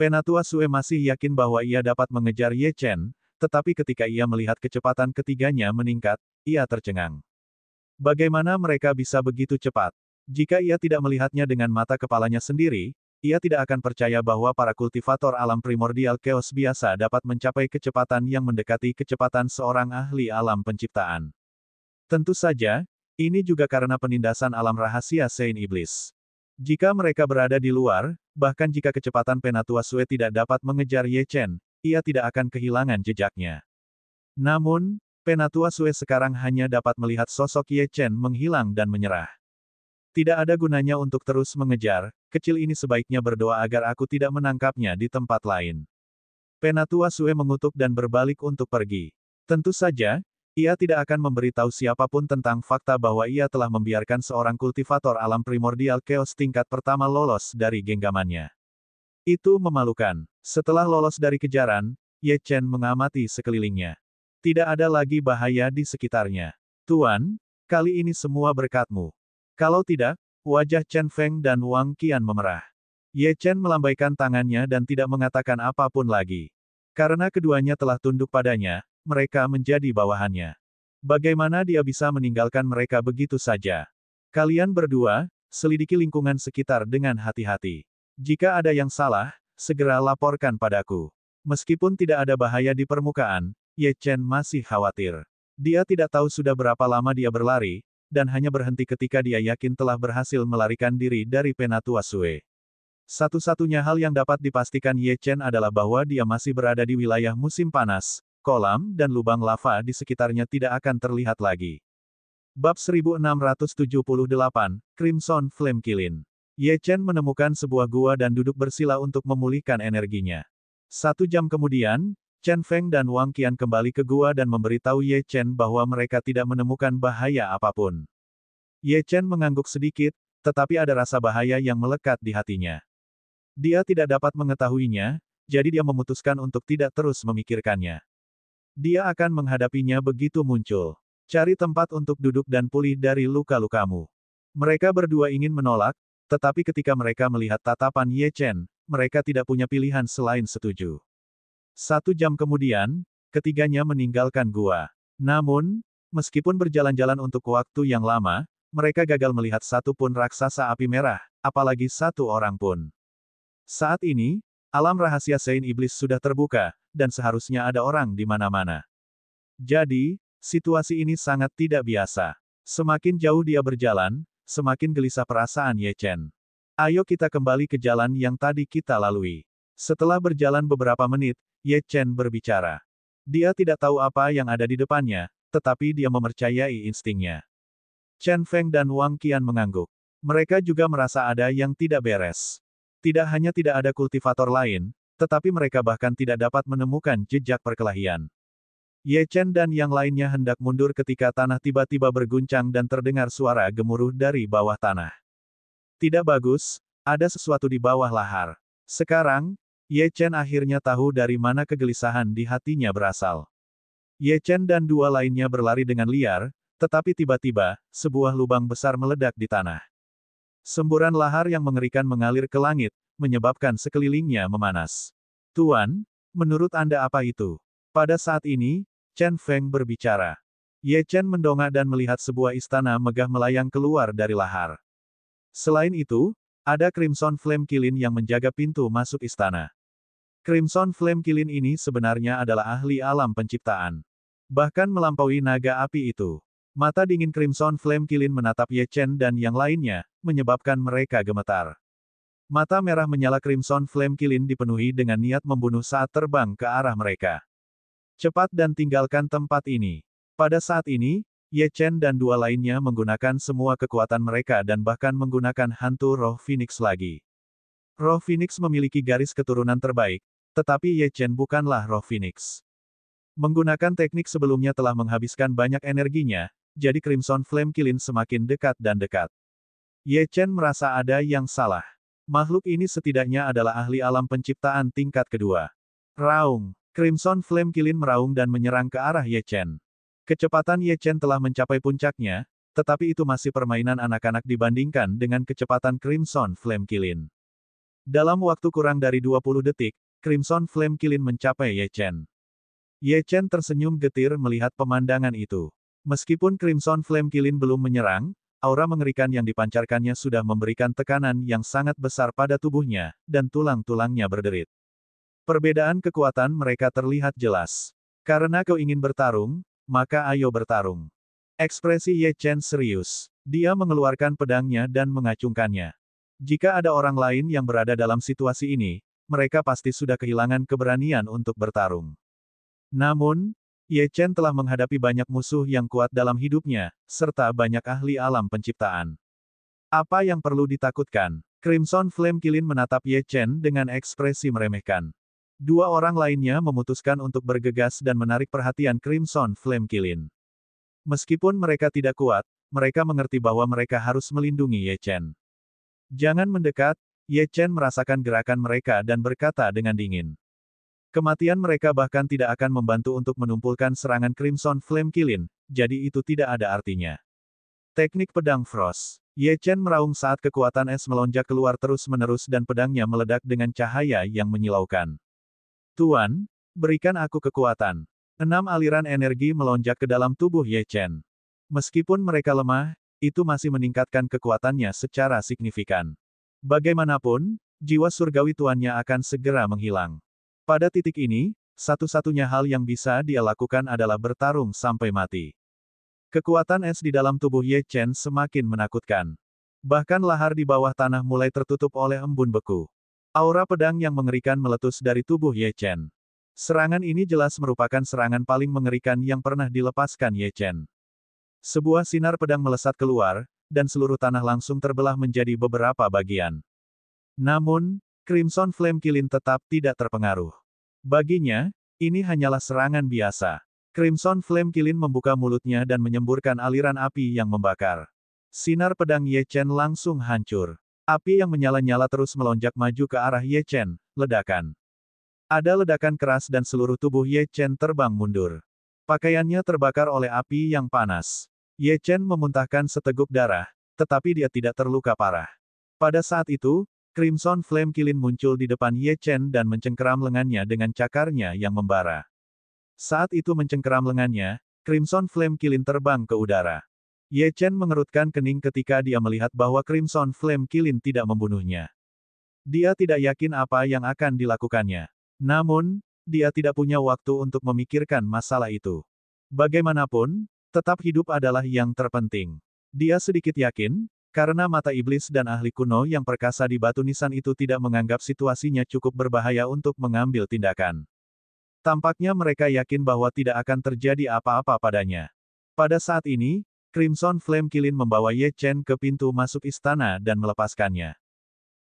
Penatua Sue masih yakin bahwa ia dapat mengejar Ye Chen, tetapi ketika ia melihat kecepatan ketiganya meningkat, ia tercengang. Bagaimana mereka bisa begitu cepat? Jika ia tidak melihatnya dengan mata kepalanya sendiri, ia tidak akan percaya bahwa para kultivator alam primordial chaos biasa dapat mencapai kecepatan yang mendekati kecepatan seorang ahli alam penciptaan. Tentu saja, ini juga karena penindasan alam rahasia Saint Iblis. Jika mereka berada di luar, bahkan jika kecepatan Penatua Sue tidak dapat mengejar Ye Chen, ia tidak akan kehilangan jejaknya. Namun, Penatua Sue sekarang hanya dapat melihat sosok Ye Chen menghilang dan menyerah. Tidak ada gunanya untuk terus mengejar, kecil ini sebaiknya berdoa agar aku tidak menangkapnya di tempat lain. Penatua Sue mengutuk dan berbalik untuk pergi. Tentu saja, ia tidak akan memberitahu siapapun tentang fakta bahwa ia telah membiarkan seorang kultivator alam primordial chaos tingkat pertama lolos dari genggamannya. Itu memalukan. Setelah lolos dari kejaran, Ye Chen mengamati sekelilingnya. Tidak ada lagi bahaya di sekitarnya. Tuan, kali ini semua berkatmu. Kalau tidak, wajah Chen Feng dan Wang Qian memerah. Ye Chen melambaikan tangannya dan tidak mengatakan apapun lagi. Karena keduanya telah tunduk padanya, mereka menjadi bawahannya. Bagaimana dia bisa meninggalkan mereka begitu saja? Kalian berdua, selidiki lingkungan sekitar dengan hati-hati. Jika ada yang salah, segera laporkan padaku. Meskipun tidak ada bahaya di permukaan, Ye Chen masih khawatir. Dia tidak tahu sudah berapa lama dia berlari, dan hanya berhenti ketika dia yakin telah berhasil melarikan diri dari Penatua Sue. Satu-satunya hal yang dapat dipastikan Ye Chen adalah bahwa dia masih berada di wilayah musim panas, kolam dan lubang lava di sekitarnya tidak akan terlihat lagi. Bab 1678, Crimson Flame Kilin. Ye Chen menemukan sebuah gua dan duduk bersila untuk memulihkan energinya. 1 jam kemudian, Chen Feng dan Wang Qian kembali ke gua dan memberitahu Ye Chen bahwa mereka tidak menemukan bahaya apapun. Ye Chen mengangguk sedikit, tetapi ada rasa bahaya yang melekat di hatinya. Dia tidak dapat mengetahuinya, jadi dia memutuskan untuk tidak terus memikirkannya. Dia akan menghadapinya begitu muncul. Cari tempat untuk duduk dan pulih dari luka-lukamu. Mereka berdua ingin menolak, tetapi ketika mereka melihat tatapan Ye Chen, mereka tidak punya pilihan selain setuju. 1 jam kemudian, ketiganya meninggalkan gua. Namun, meskipun berjalan-jalan untuk waktu yang lama, mereka gagal melihat satu pun raksasa api merah, apalagi satu orang pun. Saat ini, alam rahasia Saint Iblis sudah terbuka, dan seharusnya ada orang di mana-mana. Jadi, situasi ini sangat tidak biasa. Semakin jauh dia berjalan, semakin gelisah perasaan Ye Chen. Ayo kita kembali ke jalan yang tadi kita lalui. Setelah berjalan beberapa menit, Ye Chen berbicara. Dia tidak tahu apa yang ada di depannya, tetapi dia mempercayai instingnya. Chen Feng dan Wang Qian mengangguk. Mereka juga merasa ada yang tidak beres. Tidak hanya tidak ada kultivator lain, tetapi mereka bahkan tidak dapat menemukan jejak perkelahian. Ye Chen dan yang lainnya hendak mundur ketika tanah tiba-tiba berguncang dan terdengar suara gemuruh dari bawah tanah. Tidak bagus, ada sesuatu di bawah lahar. Sekarang, Ye Chen akhirnya tahu dari mana kegelisahan di hatinya berasal. Ye Chen dan dua lainnya berlari dengan liar, tetapi tiba-tiba, sebuah lubang besar meledak di tanah. Semburan lahar yang mengerikan mengalir ke langit, menyebabkan sekelilingnya memanas. Tuan, menurut Anda apa itu? Pada saat ini, Chen Feng berbicara. Ye Chen mendongak dan melihat sebuah istana megah melayang keluar dari lahar. Selain itu, ada Crimson Flame Kilin yang menjaga pintu masuk istana. Crimson Flame Kilin ini sebenarnya adalah ahli alam penciptaan. Bahkan melampaui naga api itu. Mata dingin Crimson Flame Kilin menatap Ye Chen dan yang lainnya, menyebabkan mereka gemetar. Mata merah menyala Crimson Flame Kilin dipenuhi dengan niat membunuh saat terbang ke arah mereka. Cepat dan tinggalkan tempat ini. Pada saat ini, Ye Chen dan dua lainnya menggunakan semua kekuatan mereka dan bahkan menggunakan hantu roh Phoenix lagi. Roh Phoenix memiliki garis keturunan terbaik, tetapi Ye Chen bukanlah roh Phoenix. Menggunakan teknik sebelumnya telah menghabiskan banyak energinya, jadi Crimson Flame Kilin semakin dekat dan dekat. Ye Chen merasa ada yang salah. Makhluk ini setidaknya adalah ahli alam penciptaan tingkat kedua. Raung. Crimson Flame Kilin meraung dan menyerang ke arah Ye Chen. Kecepatan Ye Chen telah mencapai puncaknya, tetapi itu masih permainan anak-anak dibandingkan dengan kecepatan Crimson Flame Kilin. Dalam waktu kurang dari 20 detik, Crimson Flame Kilin mencapai Ye Chen. Ye Chen tersenyum getir melihat pemandangan itu. Meskipun Crimson Flame Kilin belum menyerang, aura mengerikan yang dipancarkannya sudah memberikan tekanan yang sangat besar pada tubuhnya, dan tulang-tulangnya berderit. Perbedaan kekuatan mereka terlihat jelas. Karena kau ingin bertarung, maka ayo bertarung. Ekspresi Ye Chen serius. Dia mengeluarkan pedangnya dan mengacungkannya. Jika ada orang lain yang berada dalam situasi ini, mereka pasti sudah kehilangan keberanian untuk bertarung. Namun, Ye Chen telah menghadapi banyak musuh yang kuat dalam hidupnya, serta banyak ahli alam penciptaan. Apa yang perlu ditakutkan? Crimson Flame Kilin menatap Ye Chen dengan ekspresi meremehkan. Dua orang lainnya memutuskan untuk bergegas dan menarik perhatian Crimson Flame Kilin. Meskipun mereka tidak kuat, mereka mengerti bahwa mereka harus melindungi Ye Chen. Jangan mendekat, Ye Chen merasakan gerakan mereka dan berkata dengan dingin. Kematian mereka bahkan tidak akan membantu untuk menumpulkan serangan Crimson Flame Kilin, jadi itu tidak ada artinya. Teknik Pedang Frost. Ye Chen meraung saat kekuatan es melonjak keluar terus-menerus dan pedangnya meledak dengan cahaya yang menyilaukan. Tuan, berikan aku kekuatan. 6 aliran energi melonjak ke dalam tubuh Ye Chen. Meskipun mereka lemah, itu masih meningkatkan kekuatannya secara signifikan. Bagaimanapun, jiwa surgawi tuannya akan segera menghilang. Pada titik ini, satu-satunya hal yang bisa dia lakukan adalah bertarung sampai mati. Kekuatan es di dalam tubuh Ye Chen semakin menakutkan. Bahkan lahar di bawah tanah mulai tertutup oleh embun beku. Aura pedang yang mengerikan meletus dari tubuh Ye Chen. Serangan ini jelas merupakan serangan paling mengerikan yang pernah dilepaskan Ye Chen. Sebuah sinar pedang melesat keluar, dan seluruh tanah langsung terbelah menjadi beberapa bagian. Namun, Crimson Flame Kilin tetap tidak terpengaruh. Baginya, ini hanyalah serangan biasa. Crimson Flame Kilin membuka mulutnya dan menyemburkan aliran api yang membakar. Sinar pedang Ye Chen langsung hancur. Api yang menyala-nyala terus melonjak maju ke arah Ye Chen, ledakan. Ada ledakan keras dan seluruh tubuh Ye Chen terbang mundur. Pakaiannya terbakar oleh api yang panas. Ye Chen memuntahkan seteguk darah, tetapi dia tidak terluka parah. Pada saat itu, Crimson Flame Kilin muncul di depan Ye Chen dan mencengkeram lengannya dengan cakarnya yang membara. Saat itu mencengkeram lengannya, Crimson Flame Kilin terbang ke udara. Ye Chen mengerutkan kening ketika dia melihat bahwa Crimson Flame Kilin tidak membunuhnya. Dia tidak yakin apa yang akan dilakukannya. Namun, dia tidak punya waktu untuk memikirkan masalah itu. Bagaimanapun, tetap hidup adalah yang terpenting. Dia sedikit yakin, karena mata iblis dan ahli kuno yang perkasa di batu nisan itu tidak menganggap situasinya cukup berbahaya untuk mengambil tindakan. Tampaknya mereka yakin bahwa tidak akan terjadi apa-apa padanya. Pada saat ini, Crimson Flame Kilin membawa Ye Chen ke pintu masuk istana dan melepaskannya.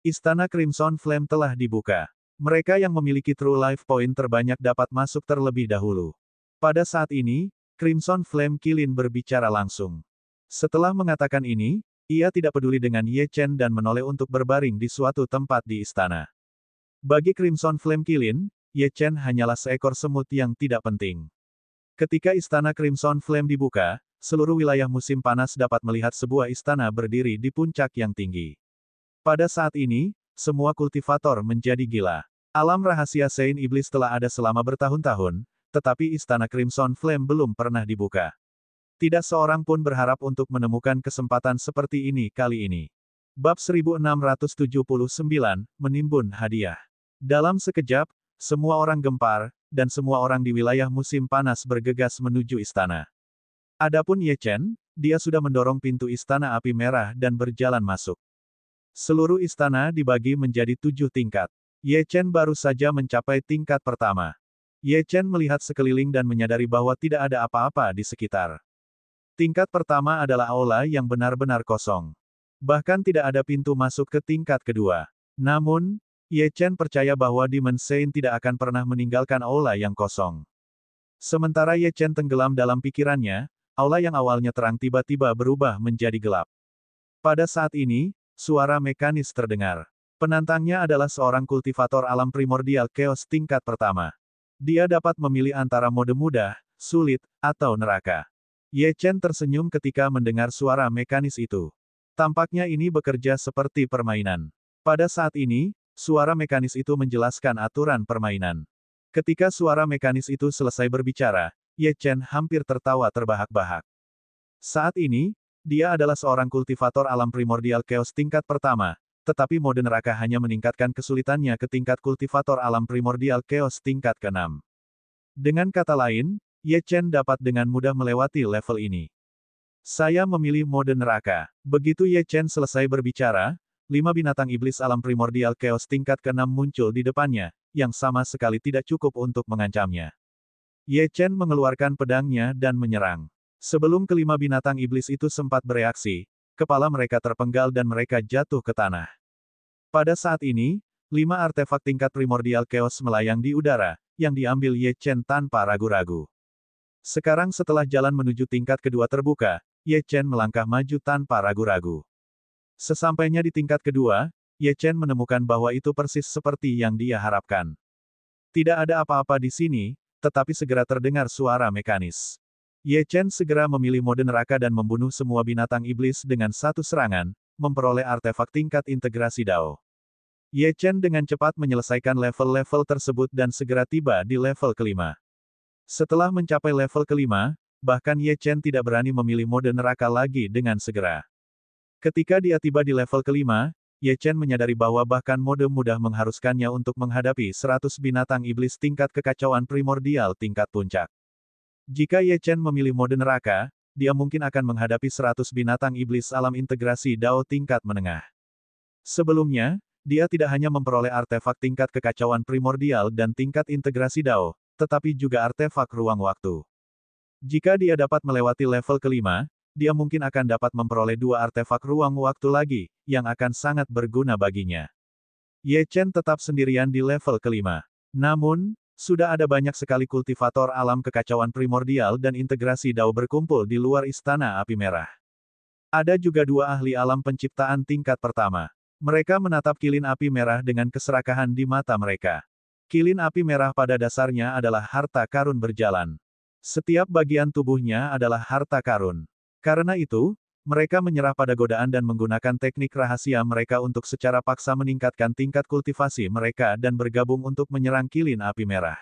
Istana Crimson Flame telah dibuka. Mereka yang memiliki True Life Point terbanyak dapat masuk terlebih dahulu. Pada saat ini, Crimson Flame Kilin berbicara langsung. Setelah mengatakan ini, ia tidak peduli dengan Ye Chen dan menoleh untuk berbaring di suatu tempat di istana. Bagi Crimson Flame Kilin, Ye Chen hanyalah seekor semut yang tidak penting. Ketika istana Crimson Flame dibuka, seluruh wilayah musim panas dapat melihat sebuah istana berdiri di puncak yang tinggi. Pada saat ini, semua kultivator menjadi gila. Alam rahasia Saint Iblis telah ada selama bertahun-tahun, tetapi istana Crimson Flame belum pernah dibuka. Tidak seorang pun berharap untuk menemukan kesempatan seperti ini kali ini. Bab 1679, Menimbun Hadiah. Dalam sekejap, semua orang gempar, dan semua orang di wilayah musim panas bergegas menuju istana. Adapun Ye Chen, dia sudah mendorong pintu istana api merah dan berjalan masuk. Seluruh istana dibagi menjadi 7 tingkat. Ye Chen baru saja mencapai tingkat pertama. Ye Chen melihat sekeliling dan menyadari bahwa tidak ada apa-apa di sekitar. Tingkat pertama adalah aula yang benar-benar kosong. Bahkan tidak ada pintu masuk ke tingkat kedua. Namun, Ye Chen percaya bahwa Demon Saint tidak akan pernah meninggalkan aula yang kosong. Sementara Ye Chen tenggelam dalam pikirannya, aula yang awalnya terang tiba-tiba berubah menjadi gelap. Pada saat ini, suara mekanis terdengar. Penantangnya adalah seorang kultivator alam primordial chaos tingkat pertama. Dia dapat memilih antara mode mudah, sulit, atau neraka. Ye Chen tersenyum ketika mendengar suara mekanis itu. Tampaknya ini bekerja seperti permainan. Pada saat ini, suara mekanis itu menjelaskan aturan permainan. Ketika suara mekanis itu selesai berbicara, Ye Chen hampir tertawa terbahak-bahak. Saat ini, dia adalah seorang kultivator alam primordial chaos tingkat pertama, tetapi mode neraka hanya meningkatkan kesulitannya ke tingkat kultivator alam primordial chaos tingkat ke-6. Dengan kata lain, Ye Chen dapat dengan mudah melewati level ini. Saya memilih mode neraka. Begitu Ye Chen selesai berbicara, 5 binatang iblis alam primordial chaos tingkat ke-6 muncul di depannya, yang sama sekali tidak cukup untuk mengancamnya. Ye Chen mengeluarkan pedangnya dan menyerang. Sebelum kelima binatang iblis itu sempat bereaksi, kepala mereka terpenggal dan mereka jatuh ke tanah. Pada saat ini, 5 artefak tingkat primordial chaos melayang di udara, yang diambil Ye Chen tanpa ragu-ragu. Sekarang setelah jalan menuju tingkat kedua terbuka, Ye Chen melangkah maju tanpa ragu-ragu. Sesampainya di tingkat kedua, Ye Chen menemukan bahwa itu persis seperti yang dia harapkan. Tidak ada apa-apa di sini, tetapi segera terdengar suara mekanis. Ye Chen segera memilih mode neraka dan membunuh semua binatang iblis dengan satu serangan, memperoleh artefak tingkat integrasi Dao. Ye Chen dengan cepat menyelesaikan level-level tersebut dan segera tiba di level kelima. Setelah mencapai level kelima, bahkan Ye Chen tidak berani memilih mode neraka lagi dengan segera. Ketika dia tiba di level kelima, Ye Chen menyadari bahwa bahkan mode mudah mengharuskannya untuk menghadapi 100 binatang iblis tingkat kekacauan primordial tingkat puncak. Jika Ye Chen memilih mode neraka, dia mungkin akan menghadapi 100 binatang iblis alam integrasi Dao tingkat menengah. Sebelumnya, dia tidak hanya memperoleh artefak tingkat kekacauan primordial dan tingkat integrasi Dao, tetapi juga artefak ruang waktu. Jika dia dapat melewati level kelima, dia mungkin akan dapat memperoleh 2 artefak ruang waktu lagi, yang akan sangat berguna baginya. Ye Chen tetap sendirian di level kelima. Namun, sudah ada banyak sekali kultivator alam kekacauan primordial dan integrasi Dao berkumpul di luar Istana Api Merah. Ada juga 2 ahli alam penciptaan tingkat pertama. Mereka menatap kilin api merah dengan keserakahan di mata mereka. Kilin api merah pada dasarnya adalah harta karun berjalan. Setiap bagian tubuhnya adalah harta karun. Karena itu, mereka menyerah pada godaan dan menggunakan teknik rahasia mereka untuk secara paksa meningkatkan tingkat kultivasi mereka dan bergabung untuk menyerang kilin api merah.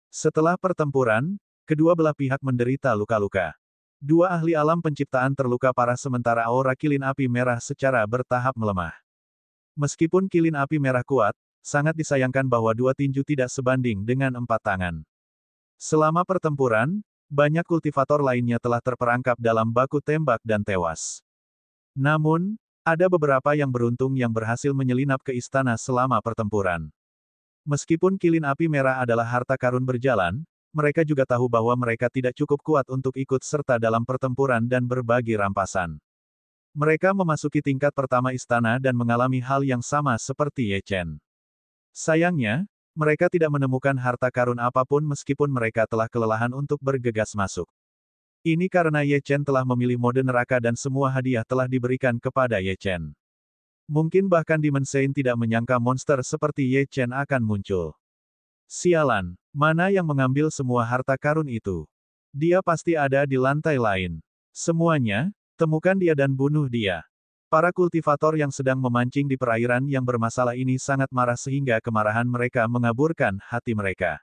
Setelah pertempuran, kedua belah pihak menderita luka-luka. 2 ahli alam penciptaan terluka parah sementara aura kilin api merah secara bertahap melemah. Meskipun kilin api merah kuat, sangat disayangkan bahwa 2 tinju tidak sebanding dengan 4 tangan. Selama pertempuran, banyak kultivator lainnya telah terperangkap dalam baku tembak dan tewas. Namun, ada beberapa yang beruntung yang berhasil menyelinap ke istana selama pertempuran. Meskipun kilin api merah adalah harta karun berjalan, mereka juga tahu bahwa mereka tidak cukup kuat untuk ikut serta dalam pertempuran dan berbagi rampasan. Mereka memasuki tingkat pertama istana dan mengalami hal yang sama seperti Ye Chen. Sayangnya, mereka tidak menemukan harta karun apapun meskipun mereka telah kelelahan untuk bergegas masuk. Ini karena Ye Chen telah memilih mode neraka dan semua hadiah telah diberikan kepada Ye Chen. Mungkin bahkan Demon Saint tidak menyangka monster seperti Ye Chen akan muncul. Sialan, mana yang mengambil semua harta karun itu? Dia pasti ada di lantai lain. Semuanya, temukan dia dan bunuh dia. Para kultivator yang sedang memancing di perairan yang bermasalah ini sangat marah sehingga kemarahan mereka mengaburkan hati mereka.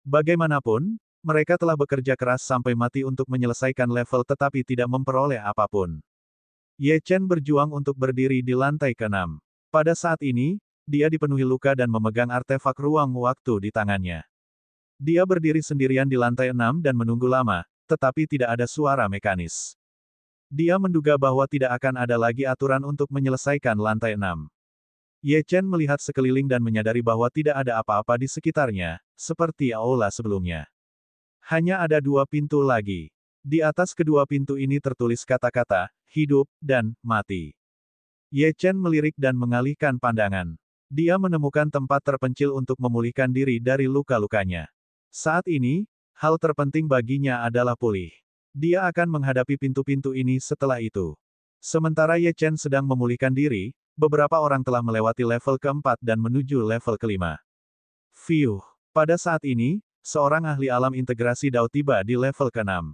Bagaimanapun, mereka telah bekerja keras sampai mati untuk menyelesaikan level tetapi tidak memperoleh apapun. Ye Chen berjuang untuk berdiri di lantai ke-6. Pada saat ini, dia dipenuhi luka dan memegang artefak ruang waktu di tangannya. Dia berdiri sendirian di lantai 6 dan menunggu lama, tetapi tidak ada suara mekanis. Dia menduga bahwa tidak akan ada lagi aturan untuk menyelesaikan lantai 6. Ye Chen melihat sekeliling dan menyadari bahwa tidak ada apa-apa di sekitarnya, seperti aula sebelumnya. Hanya ada 2 pintu lagi. Di atas kedua pintu ini tertulis kata-kata, hidup, dan mati. Ye Chen melirik dan mengalihkan pandangan. Dia menemukan tempat terpencil untuk memulihkan diri dari luka-lukanya. Saat ini, hal terpenting baginya adalah pulih. Dia akan menghadapi pintu-pintu ini setelah itu. Sementara Ye Chen sedang memulihkan diri, beberapa orang telah melewati level keempat dan menuju level kelima. Fiuh. Pada saat ini, seorang ahli alam integrasi Dao tiba di level ke-6.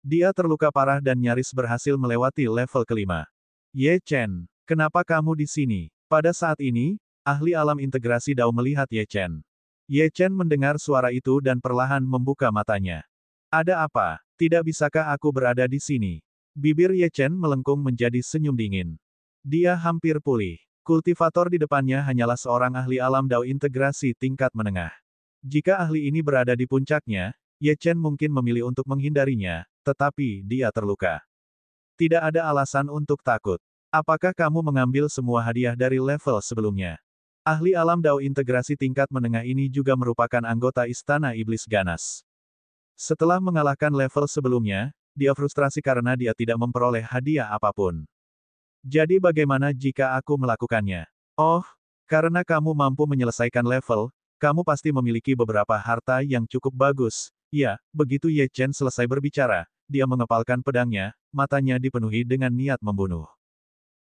Dia terluka parah dan nyaris berhasil melewati level kelima. Ye Chen, kenapa kamu di sini? Pada saat ini, ahli alam integrasi Dao melihat Ye Chen. Ye Chen mendengar suara itu dan perlahan membuka matanya. Ada apa? Tidak bisakah aku berada di sini? Bibir Ye Chen melengkung menjadi senyum dingin. Dia hampir pulih. Kultivator di depannya hanyalah seorang ahli alam Dao integrasi tingkat menengah. Jika ahli ini berada di puncaknya, Ye Chen mungkin memilih untuk menghindarinya, tetapi dia terluka. Tidak ada alasan untuk takut. Apakah kamu mengambil semua hadiah dari level sebelumnya? Ahli alam Dao integrasi tingkat menengah ini juga merupakan anggota Istana Iblis Ganas. Setelah mengalahkan level sebelumnya, dia frustrasi karena dia tidak memperoleh hadiah apapun. Jadi bagaimana jika aku melakukannya? Oh, karena kamu mampu menyelesaikan level, kamu pasti memiliki beberapa harta yang cukup bagus. Ya, begitu Ye Chen selesai berbicara, dia mengepalkan pedangnya, matanya dipenuhi dengan niat membunuh.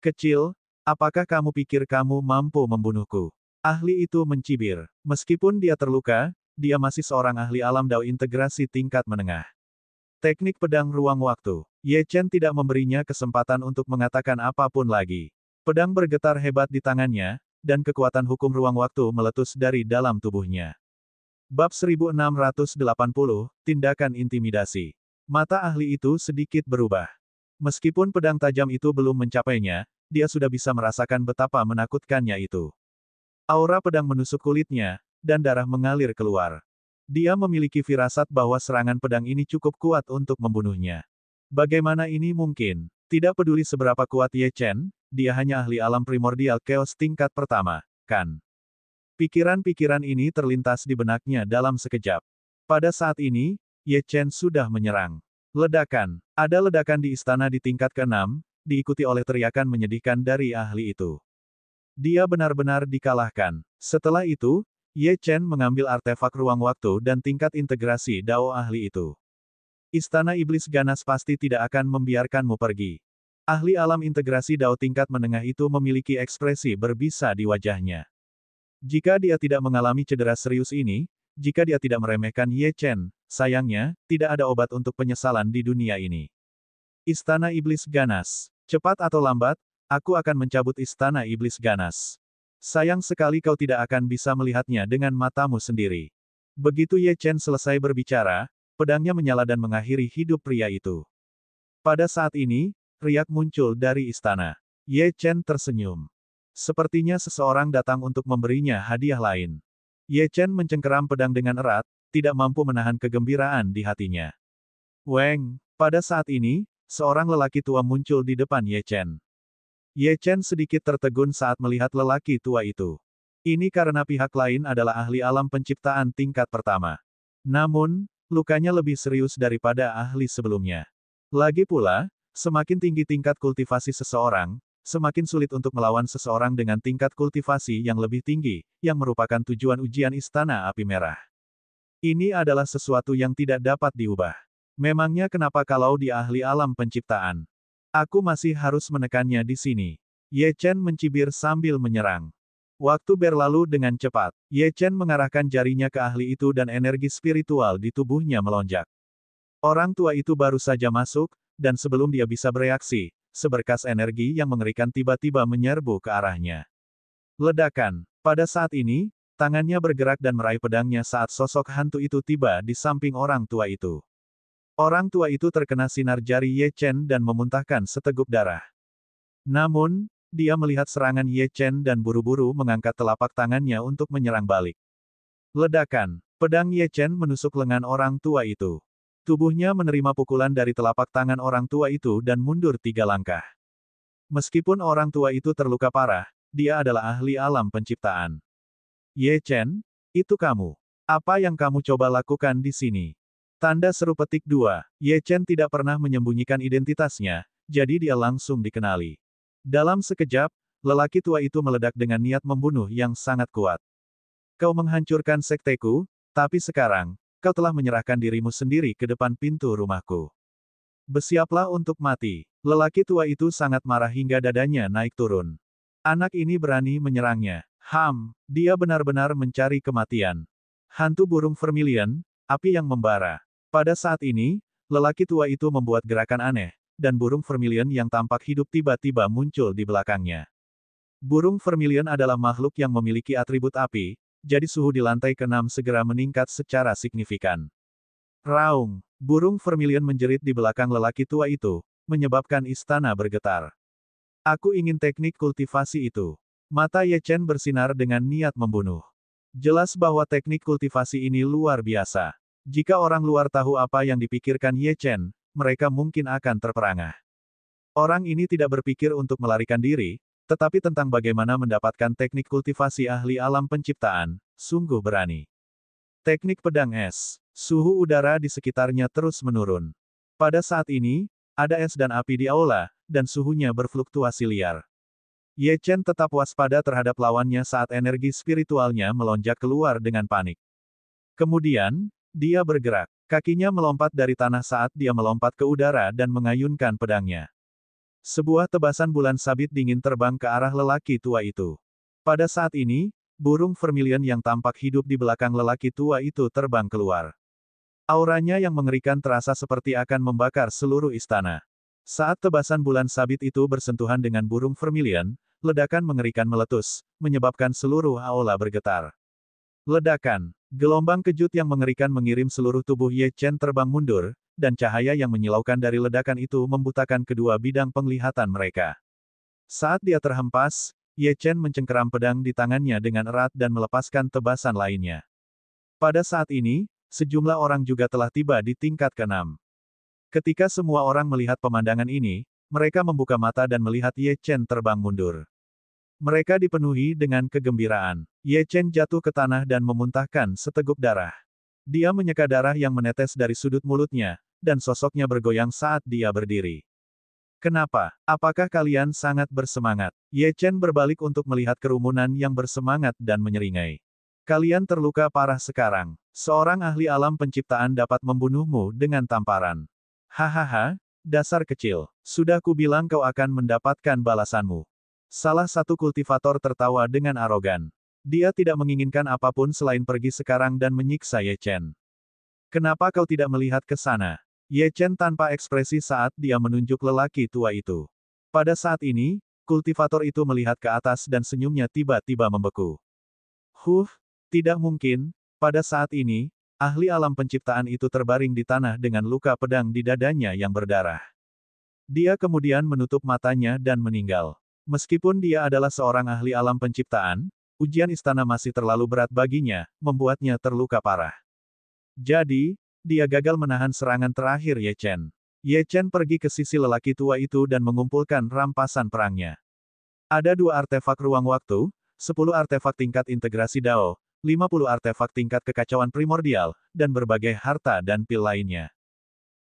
Kecil, apakah kamu pikir kamu mampu membunuhku? Ahli itu mencibir. Meskipun dia terluka, dia masih seorang ahli alam Dao integrasi tingkat menengah. Teknik pedang ruang waktu. Ye Chen tidak memberinya kesempatan untuk mengatakan apapun lagi. Pedang bergetar hebat di tangannya, dan kekuatan hukum ruang waktu meletus dari dalam tubuhnya. Bab 1680, Tindakan Intimidasi. Mata ahli itu sedikit berubah. Meskipun pedang tajam itu belum mencapainya, dia sudah bisa merasakan betapa menakutkannya itu. Aura pedang menusuk kulitnya, dan darah mengalir keluar. Dia memiliki firasat bahwa serangan pedang ini cukup kuat untuk membunuhnya. Bagaimana ini mungkin? Tidak peduli seberapa kuat Ye Chen, dia hanya ahli alam primordial chaos tingkat pertama, kan? Pikiran-pikiran ini terlintas di benaknya dalam sekejap. Pada saat ini, Ye Chen sudah menyerang. Ledakan. Ada ledakan di istana di tingkat ke-6, diikuti oleh teriakan menyedihkan dari ahli itu. Dia benar-benar dikalahkan. Setelah itu, Ye Chen mengambil artefak ruang waktu dan tingkat integrasi Dao ahli itu. Istana Iblis Ganas pasti tidak akan membiarkanmu pergi. Ahli alam integrasi Dao tingkat menengah itu memiliki ekspresi berbisa di wajahnya. Jika dia tidak mengalami cedera serius ini, jika dia tidak meremehkan Ye Chen, sayangnya, tidak ada obat untuk penyesalan di dunia ini. Istana Iblis Ganas. Cepat atau lambat, aku akan mencabut Istana Iblis Ganas. Sayang sekali kau tidak akan bisa melihatnya dengan matamu sendiri. Begitu Ye Chen selesai berbicara, pedangnya menyala dan mengakhiri hidup pria itu. Pada saat ini, riak muncul dari istana. Ye Chen tersenyum. Sepertinya seseorang datang untuk memberinya hadiah lain. Ye Chen mencengkeram pedang dengan erat, tidak mampu menahan kegembiraan di hatinya. Weng, pada saat ini, seorang lelaki tua muncul di depan Ye Chen. Ye Chen sedikit tertegun saat melihat lelaki tua itu. Ini karena pihak lain adalah ahli alam penciptaan tingkat pertama. Namun, lukanya lebih serius daripada ahli sebelumnya. Lagi pula, semakin tinggi tingkat kultivasi seseorang, semakin sulit untuk melawan seseorang dengan tingkat kultivasi yang lebih tinggi, yang merupakan tujuan ujian Istana Api Merah. Ini adalah sesuatu yang tidak dapat diubah. Memangnya kenapa kalau dia ahli alam penciptaan? Aku masih harus menekannya di sini. Ye Chen mencibir sambil menyerang. Waktu berlalu dengan cepat. Ye Chen mengarahkan jarinya ke ahli itu dan energi spiritual di tubuhnya melonjak. Orang tua itu baru saja masuk, dan sebelum dia bisa bereaksi, seberkas energi yang mengerikan tiba-tiba menyerbu ke arahnya. Ledakan. Pada saat ini, tangannya bergerak dan meraih pedangnya saat sosok hantu itu tiba di samping orang tua itu. Orang tua itu terkena sinar jari Ye Chen dan memuntahkan seteguk darah. Namun, dia melihat serangan Ye Chen dan buru-buru mengangkat telapak tangannya untuk menyerang balik. Ledakan. Pedang Ye Chen menusuk lengan orang tua itu. Tubuhnya menerima pukulan dari telapak tangan orang tua itu dan mundur 3 langkah. Meskipun orang tua itu terluka parah, dia adalah ahli alam penciptaan. Ye Chen, itu kamu. Apa yang kamu coba lakukan di sini? Tanda seru petik 2. Ye Chen tidak pernah menyembunyikan identitasnya, jadi dia langsung dikenali. Dalam sekejap, Lelaki tua itu meledak dengan niat membunuh yang sangat kuat. Kau menghancurkan sekteku, tapi sekarang, kau telah menyerahkan dirimu sendiri ke depan pintu rumahku. Bersiaplah untuk mati. Lelaki tua itu sangat marah hingga dadanya naik turun. Anak ini berani menyerangnya. Dia benar-benar mencari kematian. Hantu burung vermilion, api yang membara. Pada saat ini, lelaki tua itu membuat gerakan aneh, dan burung vermilion yang tampak hidup tiba-tiba muncul di belakangnya. Burung vermilion adalah makhluk yang memiliki atribut api, jadi suhu di lantai ke-6 segera meningkat secara signifikan. Raung! Burung vermilion menjerit di belakang lelaki tua itu, menyebabkan istana bergetar. Aku ingin teknik kultivasi itu. Mata Ye Chen bersinar dengan niat membunuh. Jelas bahwa teknik kultivasi ini luar biasa. Jika orang luar tahu apa yang dipikirkan Ye Chen, mereka mungkin akan terperangah. Orang ini tidak berpikir untuk melarikan diri, tetapi tentang bagaimana mendapatkan teknik kultivasi ahli alam penciptaan, sungguh berani. Teknik pedang es. Suhu udara di sekitarnya terus menurun. Pada saat ini, ada es dan api di aula, dan suhunya berfluktuasi liar. Ye Chen tetap waspada terhadap lawannya saat energi spiritualnya melonjak keluar dengan panik. Kemudian, dia bergerak. Kakinya melompat dari tanah saat dia melompat ke udara dan mengayunkan pedangnya. Sebuah tebasan bulan sabit dingin terbang ke arah lelaki tua itu. Pada saat ini, burung vermilion yang tampak hidup di belakang lelaki tua itu terbang keluar. Auranya yang mengerikan terasa seperti akan membakar seluruh istana. Saat tebasan bulan sabit itu bersentuhan dengan burung vermilion, ledakan mengerikan meletus, menyebabkan seluruh aula bergetar. Ledakan. Gelombang kejut yang mengerikan mengirim seluruh tubuh Ye Chen terbang mundur, dan cahaya yang menyilaukan dari ledakan itu membutakan kedua bidang penglihatan mereka. Saat dia terhempas, Ye Chen mencengkeram pedang di tangannya dengan erat dan melepaskan tebasan lainnya. Pada saat ini, sejumlah orang juga telah tiba di tingkat ke-6. Ketika semua orang melihat pemandangan ini, mereka membuka mata dan melihat Ye Chen terbang mundur. Mereka dipenuhi dengan kegembiraan. Ye Chen jatuh ke tanah dan memuntahkan seteguk darah. Dia menyeka darah yang menetes dari sudut mulutnya, dan sosoknya bergoyang saat dia berdiri. Kenapa? Apakah kalian sangat bersemangat? Ye Chen berbalik untuk melihat kerumunan yang bersemangat dan menyeringai. Kalian terluka parah sekarang. Seorang ahli alam penciptaan dapat membunuhmu dengan tamparan. Hahaha, dasar kecil. Sudah kubilang kau akan mendapatkan balasanmu. Salah satu kultivator tertawa dengan arogan. Dia tidak menginginkan apapun selain pergi sekarang dan menyiksa Ye Chen. Kenapa kau tidak melihat ke sana? Ye Chen tanpa ekspresi saat dia menunjuk lelaki tua itu. Pada saat ini, kultivator itu melihat ke atas dan senyumnya tiba-tiba membeku. Tidak mungkin. Pada saat ini, ahli alam penciptaan itu terbaring di tanah dengan luka pedang di dadanya yang berdarah. Dia kemudian menutup matanya dan meninggal. Meskipun dia adalah seorang ahli alam penciptaan, ujian istana masih terlalu berat baginya, membuatnya terluka parah. Jadi, dia gagal menahan serangan terakhir Ye Chen. Ye Chen pergi ke sisi lelaki tua itu dan mengumpulkan rampasan perangnya. Ada 2 artefak ruang waktu, 10 artefak tingkat integrasi Dao, 50 artefak tingkat kekacauan primordial, dan berbagai harta dan pil lainnya.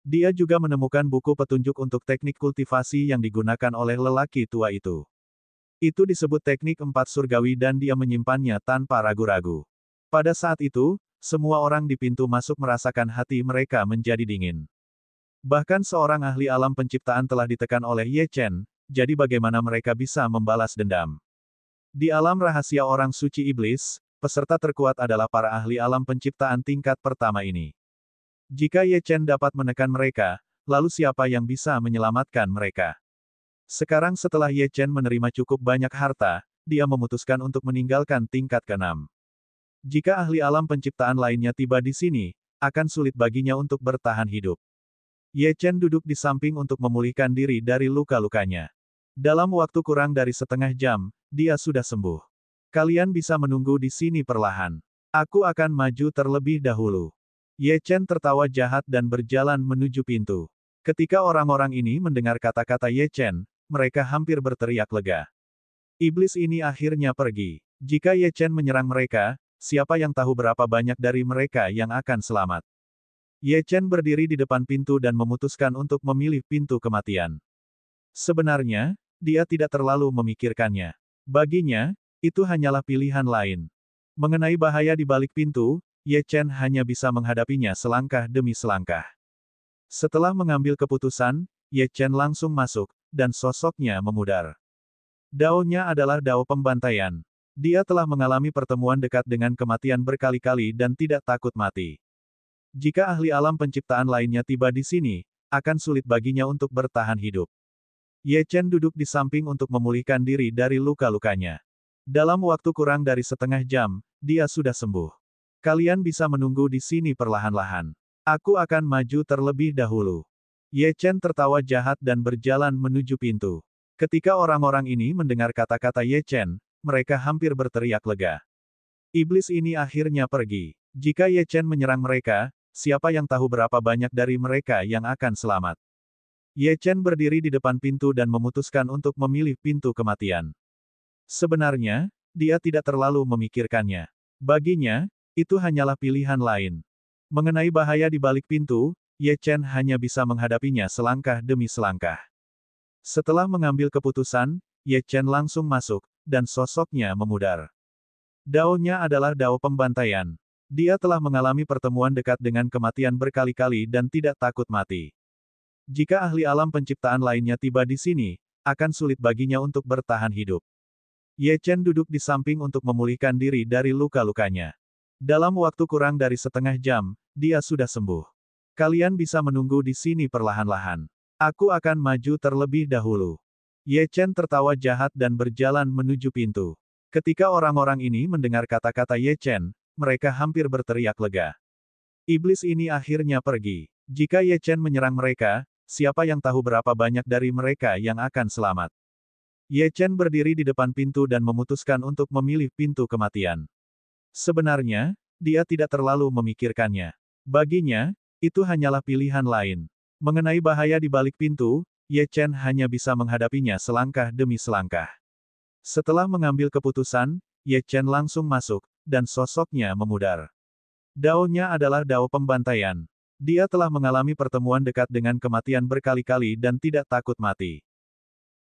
Dia juga menemukan buku petunjuk untuk teknik kultivasi yang digunakan oleh lelaki tua itu. Itu disebut teknik 4 surgawi dan dia menyimpannya tanpa ragu-ragu. Pada saat itu, semua orang di pintu masuk merasakan hati mereka menjadi dingin. Bahkan seorang ahli alam penciptaan telah ditekan oleh Ye Chen, jadi bagaimana mereka bisa membalas dendam? Di alam rahasia orang suci iblis, peserta terkuat adalah para ahli alam penciptaan tingkat pertama ini. Jika Ye Chen dapat menekan mereka, lalu siapa yang bisa menyelamatkan mereka? Sekarang setelah Ye Chen menerima cukup banyak harta, dia memutuskan untuk meninggalkan tingkat ke-6. Jika ahli alam penciptaan lainnya tiba di sini, akan sulit baginya untuk bertahan hidup. Ye Chen duduk di samping untuk memulihkan diri dari luka-lukanya. Dalam waktu kurang dari setengah jam, dia sudah sembuh. Kalian bisa menunggu di sini perlahan. Aku akan maju terlebih dahulu. Ye Chen tertawa jahat dan berjalan menuju pintu. Ketika orang-orang ini mendengar kata-kata Ye Chen, mereka hampir berteriak lega. Iblis ini akhirnya pergi. Jika Ye Chen menyerang mereka, siapa yang tahu berapa banyak dari mereka yang akan selamat. Ye Chen berdiri di depan pintu dan memutuskan untuk memilih pintu kematian. Sebenarnya, dia tidak terlalu memikirkannya. Baginya, itu hanyalah pilihan lain. Mengenai bahaya di balik pintu, Ye Chen hanya bisa menghadapinya selangkah demi selangkah. Setelah mengambil keputusan, Ye Chen langsung masuk, dan sosoknya memudar. Dao-nya adalah dao pembantaian. Dia telah mengalami pertemuan dekat dengan kematian berkali-kali dan tidak takut mati. Jika ahli alam penciptaan lainnya tiba di sini, akan sulit baginya untuk bertahan hidup. Ye Chen duduk di samping untuk memulihkan diri dari luka-lukanya. Dalam waktu kurang dari setengah jam, dia sudah sembuh. Kalian bisa menunggu di sini perlahan-lahan. Aku akan maju terlebih dahulu. Ye Chen tertawa jahat dan berjalan menuju pintu. Ketika orang-orang ini mendengar kata-kata Ye Chen, mereka hampir berteriak lega. Iblis ini akhirnya pergi. Jika Ye Chen menyerang mereka, siapa yang tahu berapa banyak dari mereka yang akan selamat. Ye Chen berdiri di depan pintu dan memutuskan untuk memilih pintu kematian. Sebenarnya, dia tidak terlalu memikirkannya. Baginya, itu hanyalah pilihan lain. Mengenai bahaya di balik pintu, Ye Chen hanya bisa menghadapinya selangkah demi selangkah. Setelah mengambil keputusan, Ye Chen langsung masuk, dan sosoknya memudar. Dao-nya adalah dao pembantaian. Dia telah mengalami pertemuan dekat dengan kematian berkali-kali dan tidak takut mati. Jika ahli alam penciptaan lainnya tiba di sini, akan sulit baginya untuk bertahan hidup. Ye Chen duduk di samping untuk memulihkan diri dari luka-lukanya. Dalam waktu kurang dari setengah jam, dia sudah sembuh. Kalian bisa menunggu di sini perlahan-lahan. Aku akan maju terlebih dahulu. Ye Chen tertawa jahat dan berjalan menuju pintu. Ketika orang-orang ini mendengar kata-kata Ye Chen, mereka hampir berteriak lega. Iblis ini akhirnya pergi. Jika Ye Chen menyerang mereka, siapa yang tahu berapa banyak dari mereka yang akan selamat. Ye Chen berdiri di depan pintu dan memutuskan untuk memilih pintu kematian. Sebenarnya, dia tidak terlalu memikirkannya. Baginya, itu hanyalah pilihan lain. Mengenai bahaya di balik pintu, Ye Chen hanya bisa menghadapinya selangkah demi selangkah. Setelah mengambil keputusan, Ye Chen langsung masuk, dan sosoknya memudar. Dao-nya adalah dao pembantaian. Dia telah mengalami pertemuan dekat dengan kematian berkali-kali dan tidak takut mati.